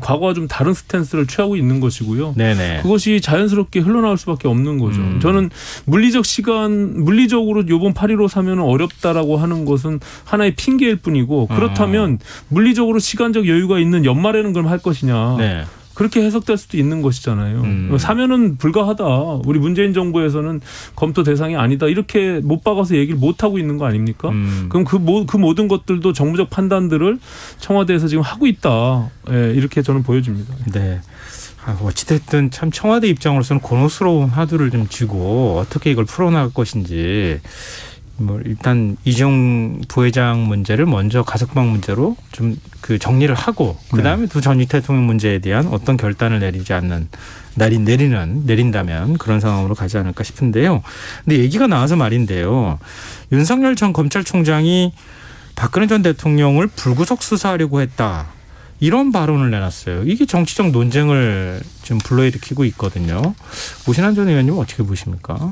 과거와 좀 다른 스탠스를 취하고 있는 것이고요. 네네. 그것이 자연스럽게 흘러나올 수밖에 없는 거죠. 저는 물리적으로 이번 8.15 사면은 어렵다라고 하는 것은 하나의 핑계일 뿐이고 그렇다면 물리적으로 시간적 여유가 있는 연말에는 그럼 할 것이냐. 네. 그렇게 해석될 수도 있는 것이잖아요. 사면은 불가하다. 우리 문재인 정부에서는 검토 대상이 아니다. 이렇게 못 박아서 얘기를 못 하고 있는 거 아닙니까? 그럼 그 모든 것들도 정무적 판단들을 청와대에서 지금 하고 있다. 예, 이렇게 저는 보여집니다. 네. 어찌됐든 참 청와대 입장으로서는 곤혹스러운 화두를 좀 쥐고 어떻게 이걸 풀어나갈 것인지 뭐 일단 이재용 부회장 문제를 먼저 가석방 문제로 좀 그 정리를 하고 그다음에 또 전직 대통령 문제에 대한 어떤 결단을 내린다면 그런 상황으로 가지 않을까 싶은데요. 근데 얘기가 나와서 말인데요. 윤석열 전 검찰총장이 박근혜 전 대통령을 불구속 수사하려고 했다. 이런 발언을 내놨어요. 이게 정치적 논쟁을 좀 불러일으키고 있거든요. 오신환 전 의원님 어떻게 보십니까?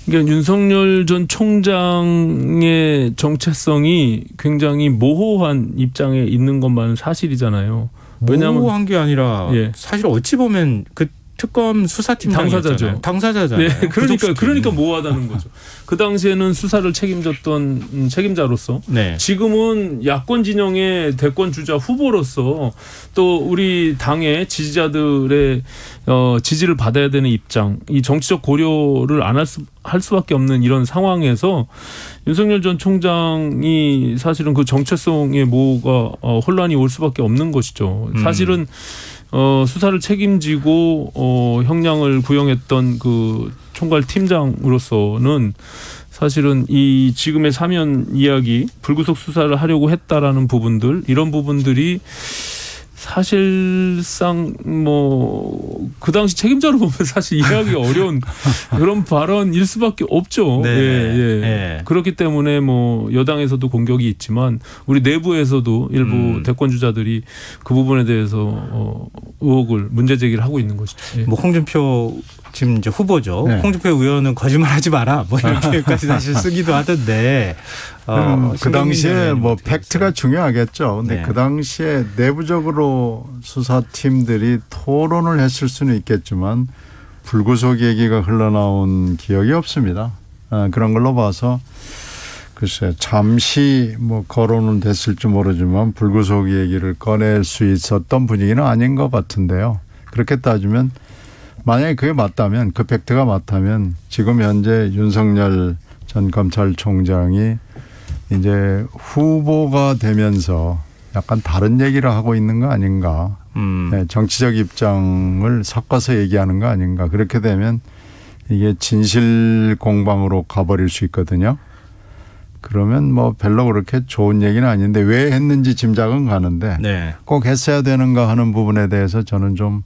그러니까 윤석열 전 총장의 정체성이 굉장히 모호한 입장에 있는 것만은 사실이잖아요. 왜냐하면 모호한 게 아니라 예. 사실 어찌 보면 그 특검 수사팀장이었잖아요. 당사자잖아요. 네, 그러니까 모호하다는 거죠. 그 당시에는 수사를 책임졌던 책임자로서 네. 지금은 야권 진영의 대권 주자 후보로서 또 우리 당의 지지자들의 지지를 받아야 되는 입장, 이 정치적 고려를 안 할 수밖에 없는 이런 상황에서 윤석열 전 총장이 사실은 그 정체성의 모호가 혼란이 올 수밖에 없는 것이죠. 사실은 수사를 책임지고 형량을 구형했던 그 총괄 팀장으로서는 사실은 이 지금의 사면 이야기 불구속 수사를 하려고 했다라는 부분들 이런 부분들이 사실상 뭐 그 당시 책임자로 보면 사실 이해하기 어려운 그런 발언일 수밖에 없죠. 네. 예. 그렇기 때문에 뭐 여당에서도 공격이 있지만 우리 내부에서도 일부 대권 주자들이 그 부분에 대해서 의혹을 문제 제기를 하고 있는 것이죠. 예. 뭐 홍준표 지금 이제 후보죠. 네. 홍준표 의원은 거짓말하지 마라. 뭐 이런 표현까지 사실 쓰기도 하던데. 그 당시에 뭐 팩트가 중요하겠죠. 근데 네. 그 당시에 내부적으로 수사팀들이 토론을 했을 수는 있겠지만 불구속 얘기가 흘러나온 기억이 없습니다. 그런 걸로 봐서 글쎄 잠시 뭐 거론은 됐을지 모르지만 불구속 얘기를 꺼낼 수 있었던 분위기는 아닌 것 같은데요. 그렇게 따지면 만약에 그게 맞다면 그 팩트가 맞다면 지금 현재 윤석열 전 검찰총장이 이제 후보가 되면서 약간 다른 얘기를 하고 있는 거 아닌가. 네, 정치적 입장을 섞어서 얘기하는 거 아닌가. 그렇게 되면 이게 진실 공방으로 가버릴 수 있거든요. 그러면 뭐 별로 그렇게 좋은 얘기는 아닌데 왜 했는지 짐작은 가는데 네. 꼭 했어야 되는가 하는 부분에 대해서 저는 좀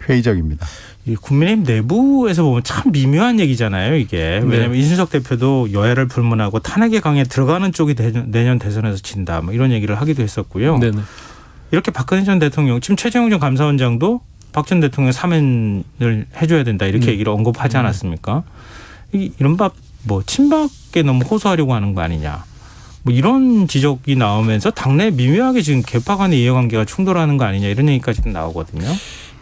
회의적입니다. 이 국민의힘 내부에서 보면 참 미묘한 얘기잖아요, 이게. 왜냐하면 네. 이준석 대표도 여야를 불문하고 탄핵의 강에 들어가는 쪽이 내년 대선에서 진다. 뭐 이런 얘기를 하기도 했었고요. 네네. 이렇게 박근혜 전 대통령, 지금 최재형 전 감사원장도 박 전 대통령 사면을 해줘야 된다. 이렇게 얘기를 언급하지 않았습니까? 이른바 뭐 친박에 너무 호소하려고 하는 거 아니냐. 뭐 이런 지적이 나오면서 당내 미묘하게 지금 개파 간의 이해관계가 충돌하는 거 아니냐 이런 얘기까지도 나오거든요.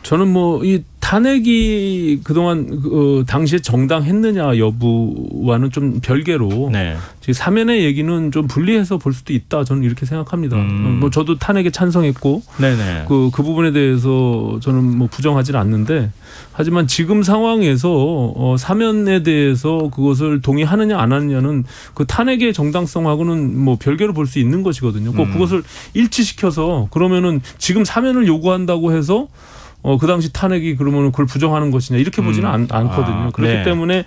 저는 뭐 이 탄핵이 그동안 당시에 정당했느냐 여부와는 좀 별개로 네. 지금 사면의 얘기는 좀 분리해서 볼 수도 있다. 저는 이렇게 생각합니다. 뭐 저도 탄핵에 찬성했고 네네. 그 부분에 대해서 저는 뭐 부정하지는 않는데 하지만 지금 상황에서 사면에 대해서 그것을 동의하느냐 안 하느냐는 그 탄핵의 정당성하고는 뭐 별개로 볼 수 있는 것이거든요. 꼭 그것을 일치시켜서 그러면은 지금 사면을 요구한다고 해서 그 당시 탄핵이 그러면 그걸 부정하는 것이냐 이렇게 보지는 않거든요. 그렇기 네. 때문에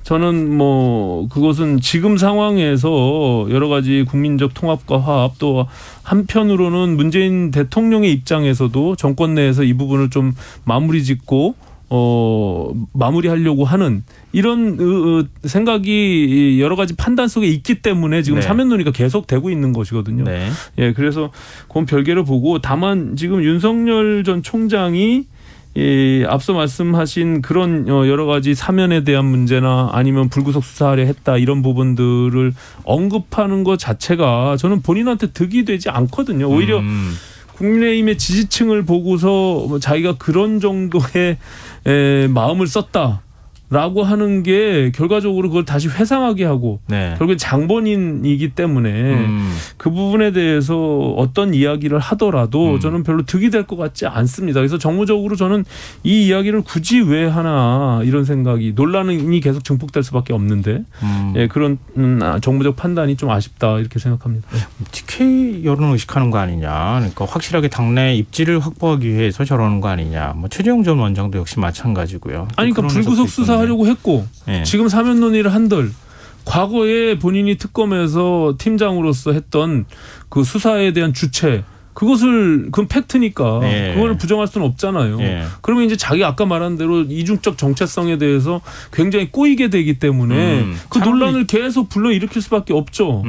저는 뭐 그것은 지금 상황에서 여러 가지 국민적 통합과 화합 또 한편으로는 문재인 대통령의 입장에서도 정권 내에서 이 부분을 좀 마무리 짓고 마무리하려고 하는 이런 생각이 여러 가지 판단 속에 있기 때문에 지금 네. 사면 논의가 계속되고 있는 것이거든요. 예, 그래서 그건 별개로 보고 다만 지금 윤석열 전 총장이 앞서 말씀하신 그런 여러 가지 사면에 대한 문제나 아니면 불구속 수사하려 했다 이런 부분들을 언급하는 것 자체가 저는 본인한테 득이 되지 않거든요. 오히려 국민의힘의 지지층을 보고서 자기가 그런 정도의 마음을 썼다라고 하는 게 결과적으로 그걸 다시 회상하게 하고 결국엔 장본인이기 때문에 그 부분에 대해서 어떤 이야기를 하더라도 저는 별로 득이 될 것 같지 않습니다. 그래서 정무적으로 저는 이 이야기를 굳이 왜 하나 이런 생각이 논란이 계속 증폭될 수밖에 없는데 그런 정무적 판단이 좀 아쉽다 이렇게 생각합니다. TK 여론을 의식하는 거 아니냐. 그러니까 확실하게 당내 입지를 확보하기 위해서 저러는 거 아니냐. 뭐 최재형 전 원장도 역시 마찬가지고요. 아니 그러니까 불구속 수사하려고 했고 지금 사면 논의를 한들 과거에 본인이 특검에서 팀장으로서 했던 그 수사에 대한 주체 그건 팩트니까 그걸 부정할 수는 없잖아요. 그러면 이제 자기 아까 말한 대로 이중적 정체성에 대해서 굉장히 꼬이게 되기 때문에 그 논란을 계속 불러일으킬 수밖에 없죠.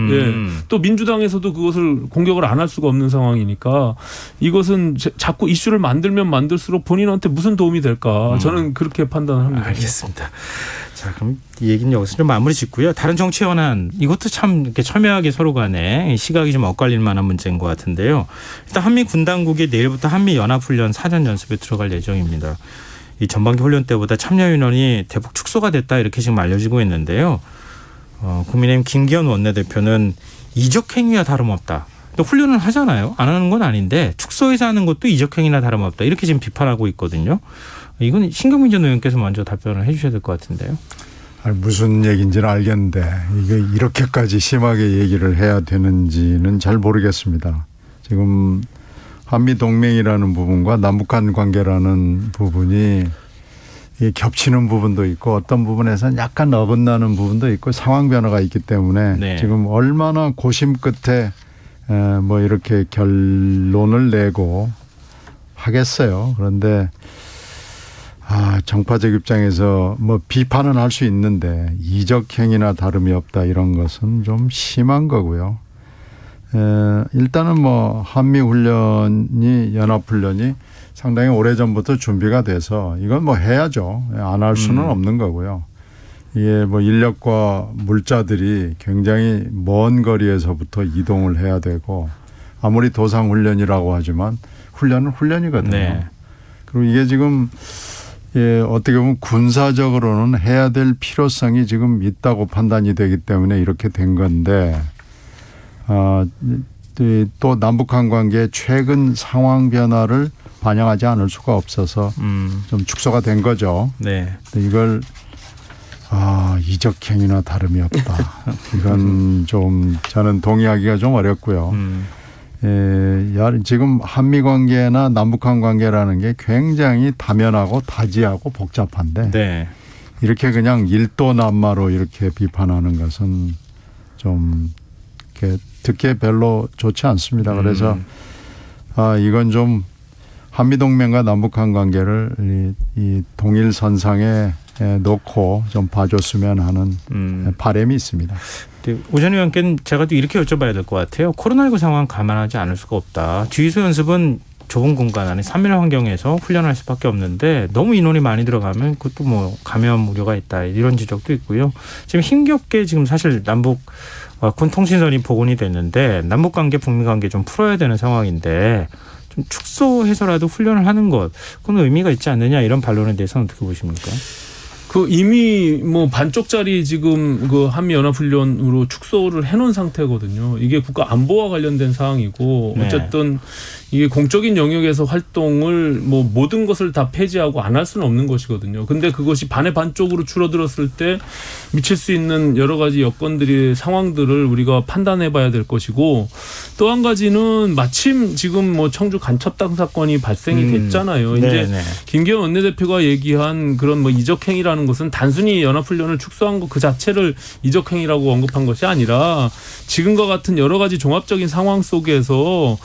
또 민주당에서도 그것을 공격을 안 할 수가 없는 상황이니까 이것은 자꾸 이슈를 만들면 만들수록 본인한테 무슨 도움이 될까 저는 그렇게 판단을 합니다. 알겠습니다. 자, 그럼 이 얘기는 여기서 좀 마무리 짓고요. 다른 정치 현안 이것도 참 이렇게 첨예하게 서로 간에 시각이 좀 엇갈릴 만한 문제인 것 같은데요. 일단 한미 군당국이 내일부터 한미 연합훈련 사전 연습에 들어갈 예정입니다. 이 전반기 훈련 때보다 참여 인원이 대폭 축소가 됐다 이렇게 지금 알려지고 있는데요. 국민의힘 김기현 원내대표는 이적행위와 다름없다. 또 훈련을 하잖아요. 안 하는 건 아닌데 축소해서 하는 것도 이적행위나 다름없다. 이렇게 지금 비판하고 있거든요. 이건 신경민 전 의원께서 먼저 답변을 해 주셔야 될 것 같은데요. 아니, 무슨 얘기인지는 알겠는데 이게 이렇게까지 심하게 얘기를 해야 되는지는 잘 모르겠습니다. 지금 한미동맹이라는 부분과 남북한 관계라는 부분이 겹치는 부분도 있고 어떤 부분에서는 약간 어긋나는 부분도 있고 상황 변화가 있기 때문에 지금 얼마나 고심 끝에 뭐 이렇게 결론을 내고 하겠어요. 그런데 정파적 입장에서 뭐 비판은 할 수 있는데 이적행위나 다름이 없다 이런 것은 좀 심한 거고요. 일단은 뭐 한미훈련이 연합훈련이 상당히 오래전부터 준비가 돼서 이건 뭐 해야죠. 안 할 수는 없는 거고요. 이게 뭐 인력과 물자들이 굉장히 먼 거리에서부터 이동을 해야 되고 아무리 도상훈련이라고 하지만 훈련은 훈련이거든요. 그리고 이게 지금 어떻게 보면 군사적으로는 해야 될 필요성이 지금 있다고 판단이 되기 때문에 이렇게 된 건데 또 남북한 관계의 최근 상황 변화를 반영하지 않을 수가 없어서 좀 축소가 된 거죠. 이걸 이적행위나 다름이 없다. 이건 좀 저는 동의하기가 좀 어렵고요. 지금 한미 관계나 남북한 관계라는 게 굉장히 다면하고 다지하고 복잡한데 이렇게 그냥 일도남마로 이렇게 비판하는 것은 좀 이렇게 듣기에 별로 좋지 않습니다. 그래서 이건 좀 한미동맹과 남북한 관계를 이 동일선상에 놓고 좀 봐줬으면 하는 바람이 있습니다. 오전 의원께는 제가 또 이렇게 여쭤봐야 될 것 같아요. 코로나19 상황 감안하지 않을 수가 없다. 주의소 연습은 좁은 공간 안에 3일 환경에서 훈련할 수밖에 없는데 너무 인원이 많이 들어가면 그것도 뭐 감염 우려가 있다 이런 지적도 있고요. 지금 힘겹게 지금 사실 남북 군 통신선이 복원이 됐는데 남북 관계, 북미 관계 좀 풀어야 되는 상황인데 좀 축소해서라도 훈련을 하는 것 그건 의미가 있지 않느냐 이런 반론에 대해서는 어떻게 보십니까? 그 이미 뭐 반쪽짜리 지금 그 한미 연합훈련으로 축소를 해놓은 상태거든요. 이게 국가 안보와 관련된 사항이고 어쨌든 이게 공적인 영역에서 활동을 뭐 모든 것을 다 폐지하고 안 할 수는 없는 것이거든요. 근데 그것이 반의 반쪽으로 줄어들었을 때 미칠 수 있는 여러 가지 여건들이 상황들을 우리가 판단해봐야 될 것이고 또 한 가지는 마침 지금 뭐 청주 간첩당 사건이 발생이 됐잖아요. 이제 김기현 원내대표가 얘기한 그런 뭐 이적행위라는 것은 단순히 연합훈련을 축소한 것 그 자체를 이적행위라고 언급한 것이 아니라 지금과 같은 여러 가지 종합적인 상황 속에서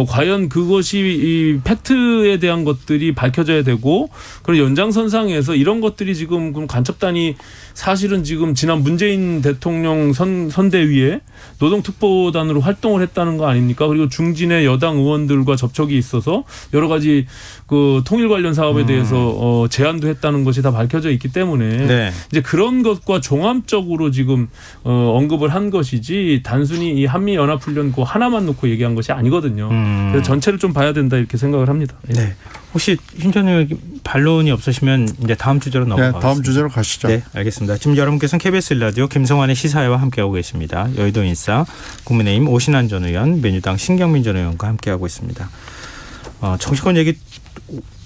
과연 그것이 이 팩트에 대한 것들이 밝혀져야 되고 그리고 연장선상에서 이런 것들이 지금 간첩단이 사실은 지금 지난 문재인 대통령 선대위에 노동특보단으로 활동을 했다는 거 아닙니까? 그리고 중진의 여당 의원들과 접촉이 있어서 여러 가지 그 통일 관련 사업에 대해서 제안도 했다는 것이 다 밝혀져 있기 때문에 네. 이제 그런 것과 종합적으로 지금 언급을 한 것이지 단순히 이 한미 연합훈련 그 하나만 놓고 얘기한 것이 아니거든요. 그래서 전체를 좀 봐야 된다 이렇게 생각을 합니다. 네. 혹시 신 전 의원 반론이 없으시면 이제 다음 주제로 넘어가겠습니다. 네, 다음 주제로 가시죠. 네, 알겠습니다. 지금 여러분께서는 KBS 일라디오 김성환의 시사회와 함께하고 계십니다. 여의도 인싸 국민의힘 오신환 전 의원, 민주당 신경민 전 의원과 함께하고 있습니다. 정치권 얘기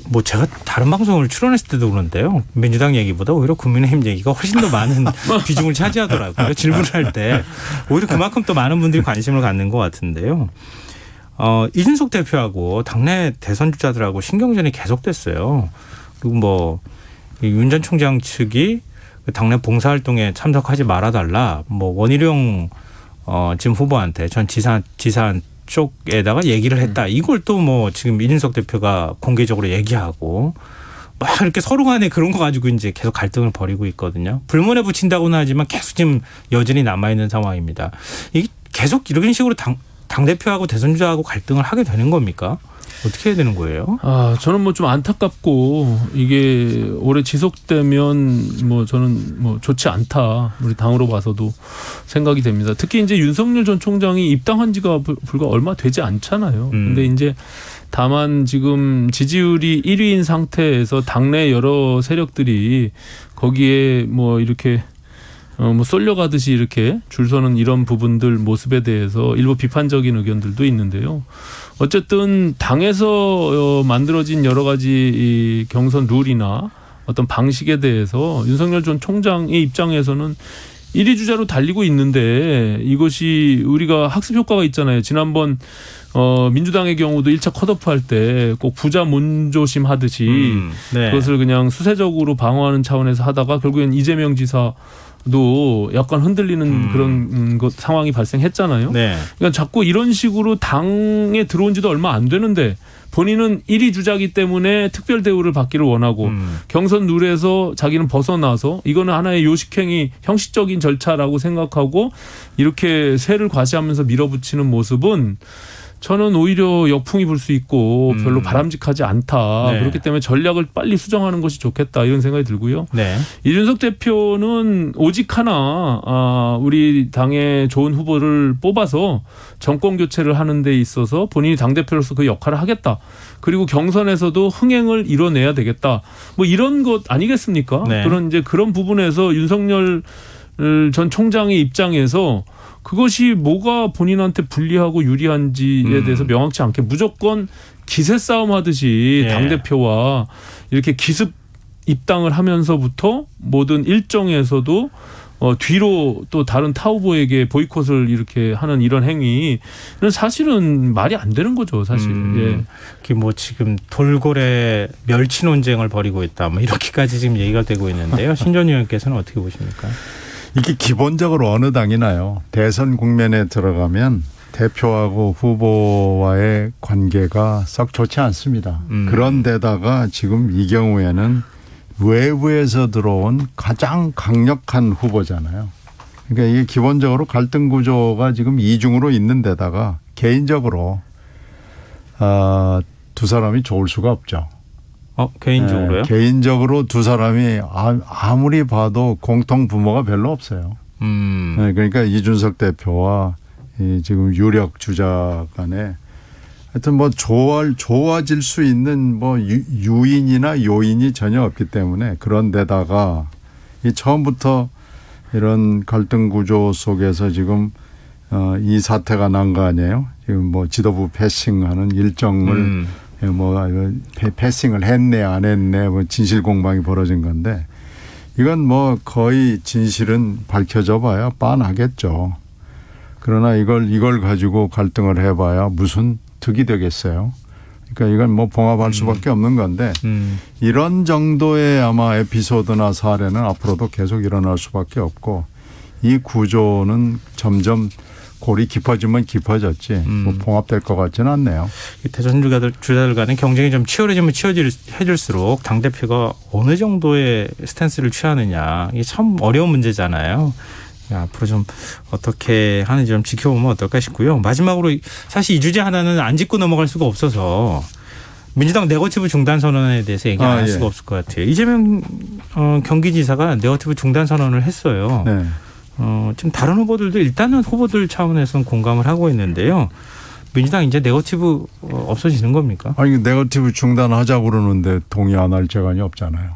뭐 제가 다른 방송을 출연했을 때도 그런데요. 민주당 얘기보다 오히려 국민의힘 얘기가 훨씬 더 많은 비중을 차지하더라고요. 질문을 할 때 오히려 그만큼 또 많은 분들이 관심을 갖는 것 같은데요. 이준석 대표하고 당내 대선 주자들하고 신경전이 계속됐어요. 그리고 뭐 윤 전 총장 측이 당내 봉사활동에 참석하지 말아달라. 뭐 원희룡 지금 후보한테 전 지사 쪽에다가 얘기를 했다. 이걸 또 뭐 지금 이준석 대표가 공개적으로 얘기하고 막 이렇게 서로 간에 그런 거 가지고 이제 계속 갈등을 벌이고 있거든요. 불문에 붙인다고는 하지만 계속 지금 여전히 남아있는 상황입니다. 이게 계속 이런 식으로 당대표하고 대선주자하고 갈등을 하게 되는 겁니까? 어떻게 해야 되는 거예요? 저는 뭐 좀 안타깝고 이게 오래 지속되면 뭐 저는 뭐 좋지 않다. 우리 당으로 봐서도 생각이 됩니다. 특히 이제 윤석열 전 총장이 입당한 지가 불과 얼마 되지 않잖아요. 근데 이제 다만 지금 지지율이 1위인 상태에서 당내 여러 세력들이 거기에 뭐 이렇게 뭐 쏠려가듯이 이렇게 줄 서는 이런 부분들 모습에 대해서 일부 비판적인 의견들도 있는데요. 어쨌든 당에서 만들어진 여러 가지 이 경선 룰이나 어떤 방식에 대해서 윤석열 전 총장의 입장에서는 1위 주자로 달리고 있는데 이것이 우리가 학습 효과가 있잖아요. 지난번 민주당의 경우도 1차 컷오프 할 때 꼭 부자 문조심 하듯이 네. 그것을 그냥 수세적으로 방어하는 차원에서 하다가 결국엔 이재명 지사도 약간 흔들리는 그런 상황이 발생했잖아요. 네. 그러니까 자꾸 이런 식으로 당에 들어온 지도 얼마 안 되는데 본인은 1위 주자기 때문에 특별 대우를 받기를 원하고 경선 룰에서 자기는 벗어나서 이거는 하나의 요식행위 형식적인 절차라고 생각하고 이렇게 쇠를 과시하면서 밀어붙이는 모습은 저는 오히려 역풍이 불 수 있고 별로 바람직하지 않다. 네. 그렇기 때문에 전략을 빨리 수정하는 것이 좋겠다 이런 생각이 들고요. 네. 이준석 대표는 오직 하나 우리 당의 좋은 후보를 뽑아서 정권 교체를 하는 데 있어서 본인이 당대표로서 그 역할을 하겠다. 그리고 경선에서도 흥행을 이뤄내야 되겠다. 뭐 이런 것 아니겠습니까? 네. 그런 부분에서 윤석열 전 총장의 입장에서 그것이 뭐가 본인한테 불리하고 유리한지에 대해서 명확치 않게 무조건 기세 싸움 하듯이 당대표와 이렇게 기습 입당을 하면서부터 모든 일정에서도 뒤로 또 다른 타 후보에게 보이콧을 이렇게 하는 이런 행위는 사실은 말이 안 되는 거죠, 사실. 예. 뭐 지금 돌고래 멸치 논쟁을 벌이고 있다. 뭐 이렇게까지 지금 얘기가 되고 있는데요. 신 전 의원께서는 어떻게 보십니까? 이게 기본적으로 어느 당이나요. 대선 국면에 들어가면 대표하고 후보와의 관계가 썩 좋지 않습니다. 그런데다가 지금 이 경우에는 외부에서 들어온 가장 강력한 후보잖아요. 그러니까 이게 기본적으로 갈등 구조가 지금 이중으로 있는 데다가 개인적으로 두 사람이 좋을 수가 없죠. 개인적으로요? 네, 개인적으로 두 사람이 아무리 봐도 공통 부모가 별로 없어요. 네, 그러니까 이준석 대표와 이 지금 유력 주자 간에 하여튼 뭐 좋아질 수 있는 뭐 유인이나 요인이 전혀 없기 때문에 그런 데다가 이 처음부터 이런 갈등 구조 속에서 지금 이 사태가 난 거 아니에요? 지금 뭐 지도부 패싱하는 일정을 뭐 패싱을 했네 안 했네 뭐 진실 공방이 벌어진 건데 이건 뭐 거의 진실은 밝혀져 봐야 빤하겠죠. 그러나 이걸 가지고 갈등을 해봐야 무슨 득이 되겠어요. 그러니까 이건 뭐 봉합할 수밖에 없는 건데 이런 정도의 아마 에피소드나 사례는 앞으로도 계속 일어날 수밖에 없고 이 구조는 점점 골이 깊어지면 깊어졌지 뭐 봉합될 것 같지는 않네요. 대선 주자들 간의 경쟁이 좀 치열해지면 치열해질수록 당대표가 어느 정도의 스탠스를 취하느냐 이게 참 어려운 문제잖아요. 앞으로 좀 어떻게 하는지 좀 지켜보면 어떨까 싶고요. 마지막으로 사실 이 주제 하나는 안 짚고 넘어갈 수가 없어서 민주당 네거티브 중단 선언에 대해서 얘기 안 할 수가 없을 것 같아요. 이재명 경기지사가 네거티브 중단 선언을 했어요. 네. 지금 다른 후보들도 일단은 후보들 차원에서는 공감을 하고 있는데요. 민주당 이제 네거티브 없어지는 겁니까? 아니 네거티브 중단하자고 그러는데 동의 안 할 재간이 없잖아요.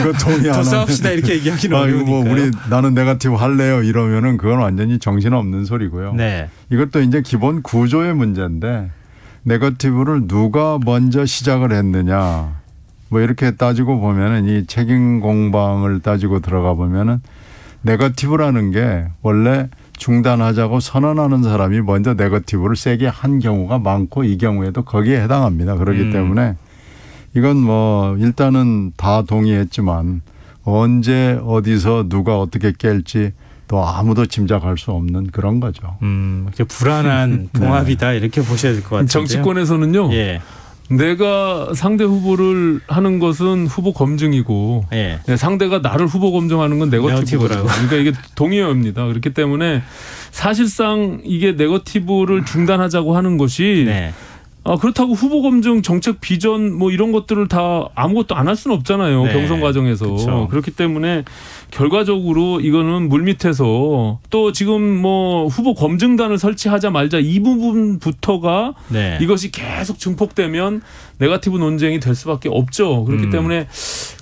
이거 동의 안 더 하면 싸웁시다 이렇게 얘기하기는 어려우니까요. 뭐 우리 나는 네거티브 할래요 이러면은 그건 완전히 정신없는 소리고요. 네. 이것도 이제 기본 구조의 문제인데 네거티브를 누가 먼저 시작을 했느냐 뭐 이렇게 따지고 보면은 이 책임 공방을 따지고 들어가 보면은 네거티브라는 게 원래 중단하자고 선언하는 사람이 먼저 네거티브를 세게 한 경우가 많고 이 경우에도 거기에 해당합니다. 그렇기 때문에 이건 뭐 일단은 다 동의했지만 언제 어디서 누가 어떻게 깰지 또 아무도 짐작할 수 없는 그런 거죠. 불안한 봉합이다 이렇게 보셔야 될 것 같은데요. 정치권에서는요. 예. 내가 상대 후보를 하는 것은 후보 검증이고 예. 상대가 나를 후보 검증하는 건 네거티브라고. 그러니까 이게 동의어입니다. 그렇기 때문에 사실상 이게 네거티브를 중단하자고 하는 것이 네. 그렇다고 후보 검증 정책 비전 뭐 이런 것들을 다 아무것도 안 할 수는 없잖아요. 네. 경선 과정에서. 그쵸. 그렇기 때문에 결과적으로 이거는 물밑에서 또 지금 뭐 후보 검증단을 설치하자 말자 이 부분부터가 네. 이것이 계속 증폭되면 네거티브 논쟁이 될 수밖에 없죠. 그렇기 때문에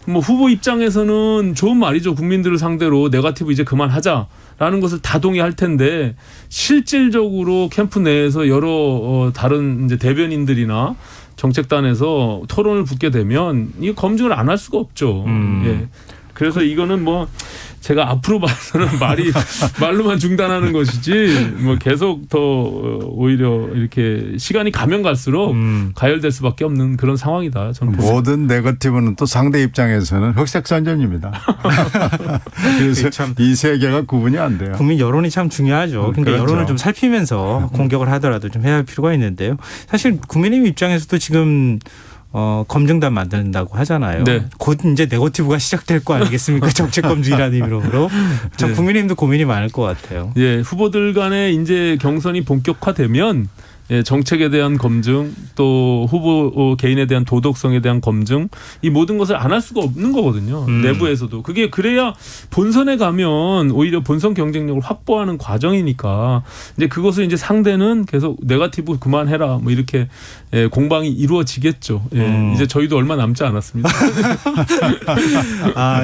뭐 후보 입장에서는 좋은 말이죠. 국민들을 상대로 네거티브 이제 그만하자라는 것을 다 동의할 텐데 실질적으로 캠프 내에서 여러 다른 이제 대변인들이나 정책단에서 토론을 붙게 되면 이 검증을 안 할 수가 없죠. 예. 그래서 이거는 뭐 제가 앞으로 봐서는 말로만 중단하는 것이지 뭐 계속 더 오히려 이렇게 시간이 가면 갈수록 가열될 수밖에 없는 그런 상황이다. 저는 모든 네거티브는 또 상대 입장에서는 흑색선전입니다. 그래서 이 세 개가 구분이 안 돼요. 국민 여론이 참 중요하죠. 그러니까 그렇죠. 여론을 좀 살피면서 공격을 하더라도 좀 해야 할 필요가 있는데요. 사실 국민의힘 입장에서도 지금 검증단 만든다고 하잖아요. 네. 곧 이제 네거티브가 시작될 거 아니겠습니까? 정책 검증이라는 의미로. 참 네. 국민의힘도 고민이 많을 것 같아요. 예, 후보들 간의 이제 경선이 본격화되면 예, 정책에 대한 검증 또 후보 개인에 대한 도덕성에 대한 검증 이 모든 것을 안 할 수가 없는 거거든요. 내부에서도. 그게 그래야 본선에 가면 오히려 본선 경쟁력을 확보하는 과정이니까 이제 그것을 이제 상대는 계속 네거티브 그만해라 뭐 이렇게 예, 공방이 이루어지겠죠. 예, 이제 저희도 얼마 남지 않았습니다.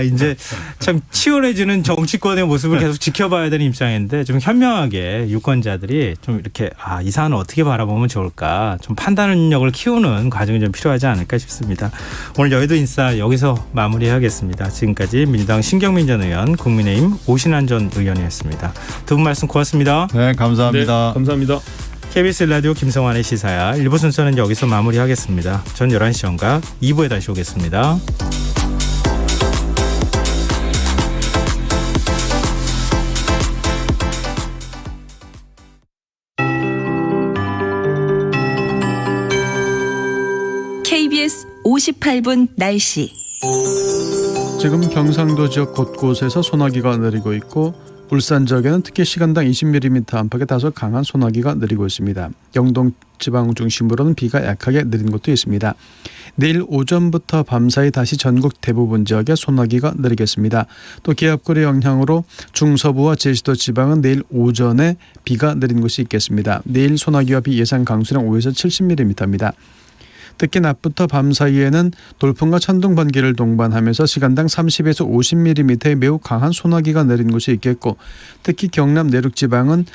이제 참 치열해지는 정치권의 모습을 계속 지켜봐야 되는 입장인데 좀 현명하게 유권자들이 좀 이렇게 이 사안을 어떻게 바라보면 좋을까 좀 판단력을 키우는 과정이 좀 필요하지 않을까 싶습니다. 오늘 여의도 인싸 여기서 마무리하겠습니다. 지금까지 민주당 신경민 전 의원, 국민의힘 오신환 전 의원이었습니다. 두 분 말씀 고맙습니다. 네, 감사합니다. 네, 감사합니다. KBS 라디오 김성환의 시사야 1부 순서는 여기서 마무리하겠습니다. 전 11시 정각 2부에 다시 오겠습니다. KBS 58분 날씨. 지금 경상도 지역 곳곳에서 소나기가 내리고 있고 울산 지역에는 특히 시간당 20mm 안팎의 다소 강한 소나기가 내리고 있습니다. 영동 지방 중심으로는 비가 약하게 내린 곳도 있습니다. 내일 오전부터 밤사이 다시 전국 대부분 지역에 소나기가 내리겠습니다. 또 기압골의 영향으로 중서부와 제주도 지방은 내일 오전에 비가 내린 곳이 있겠습니다. 내일 소나기와 비 예상 강수량 5에서 70mm입니다. 특히 낮부터 밤 사이에는 돌풍과 천둥 번개를 동반하면서 시간당 30에서 50mm의 매우 강한 소나기가 내린 곳이 있겠고 특히 경남 내륙 지방은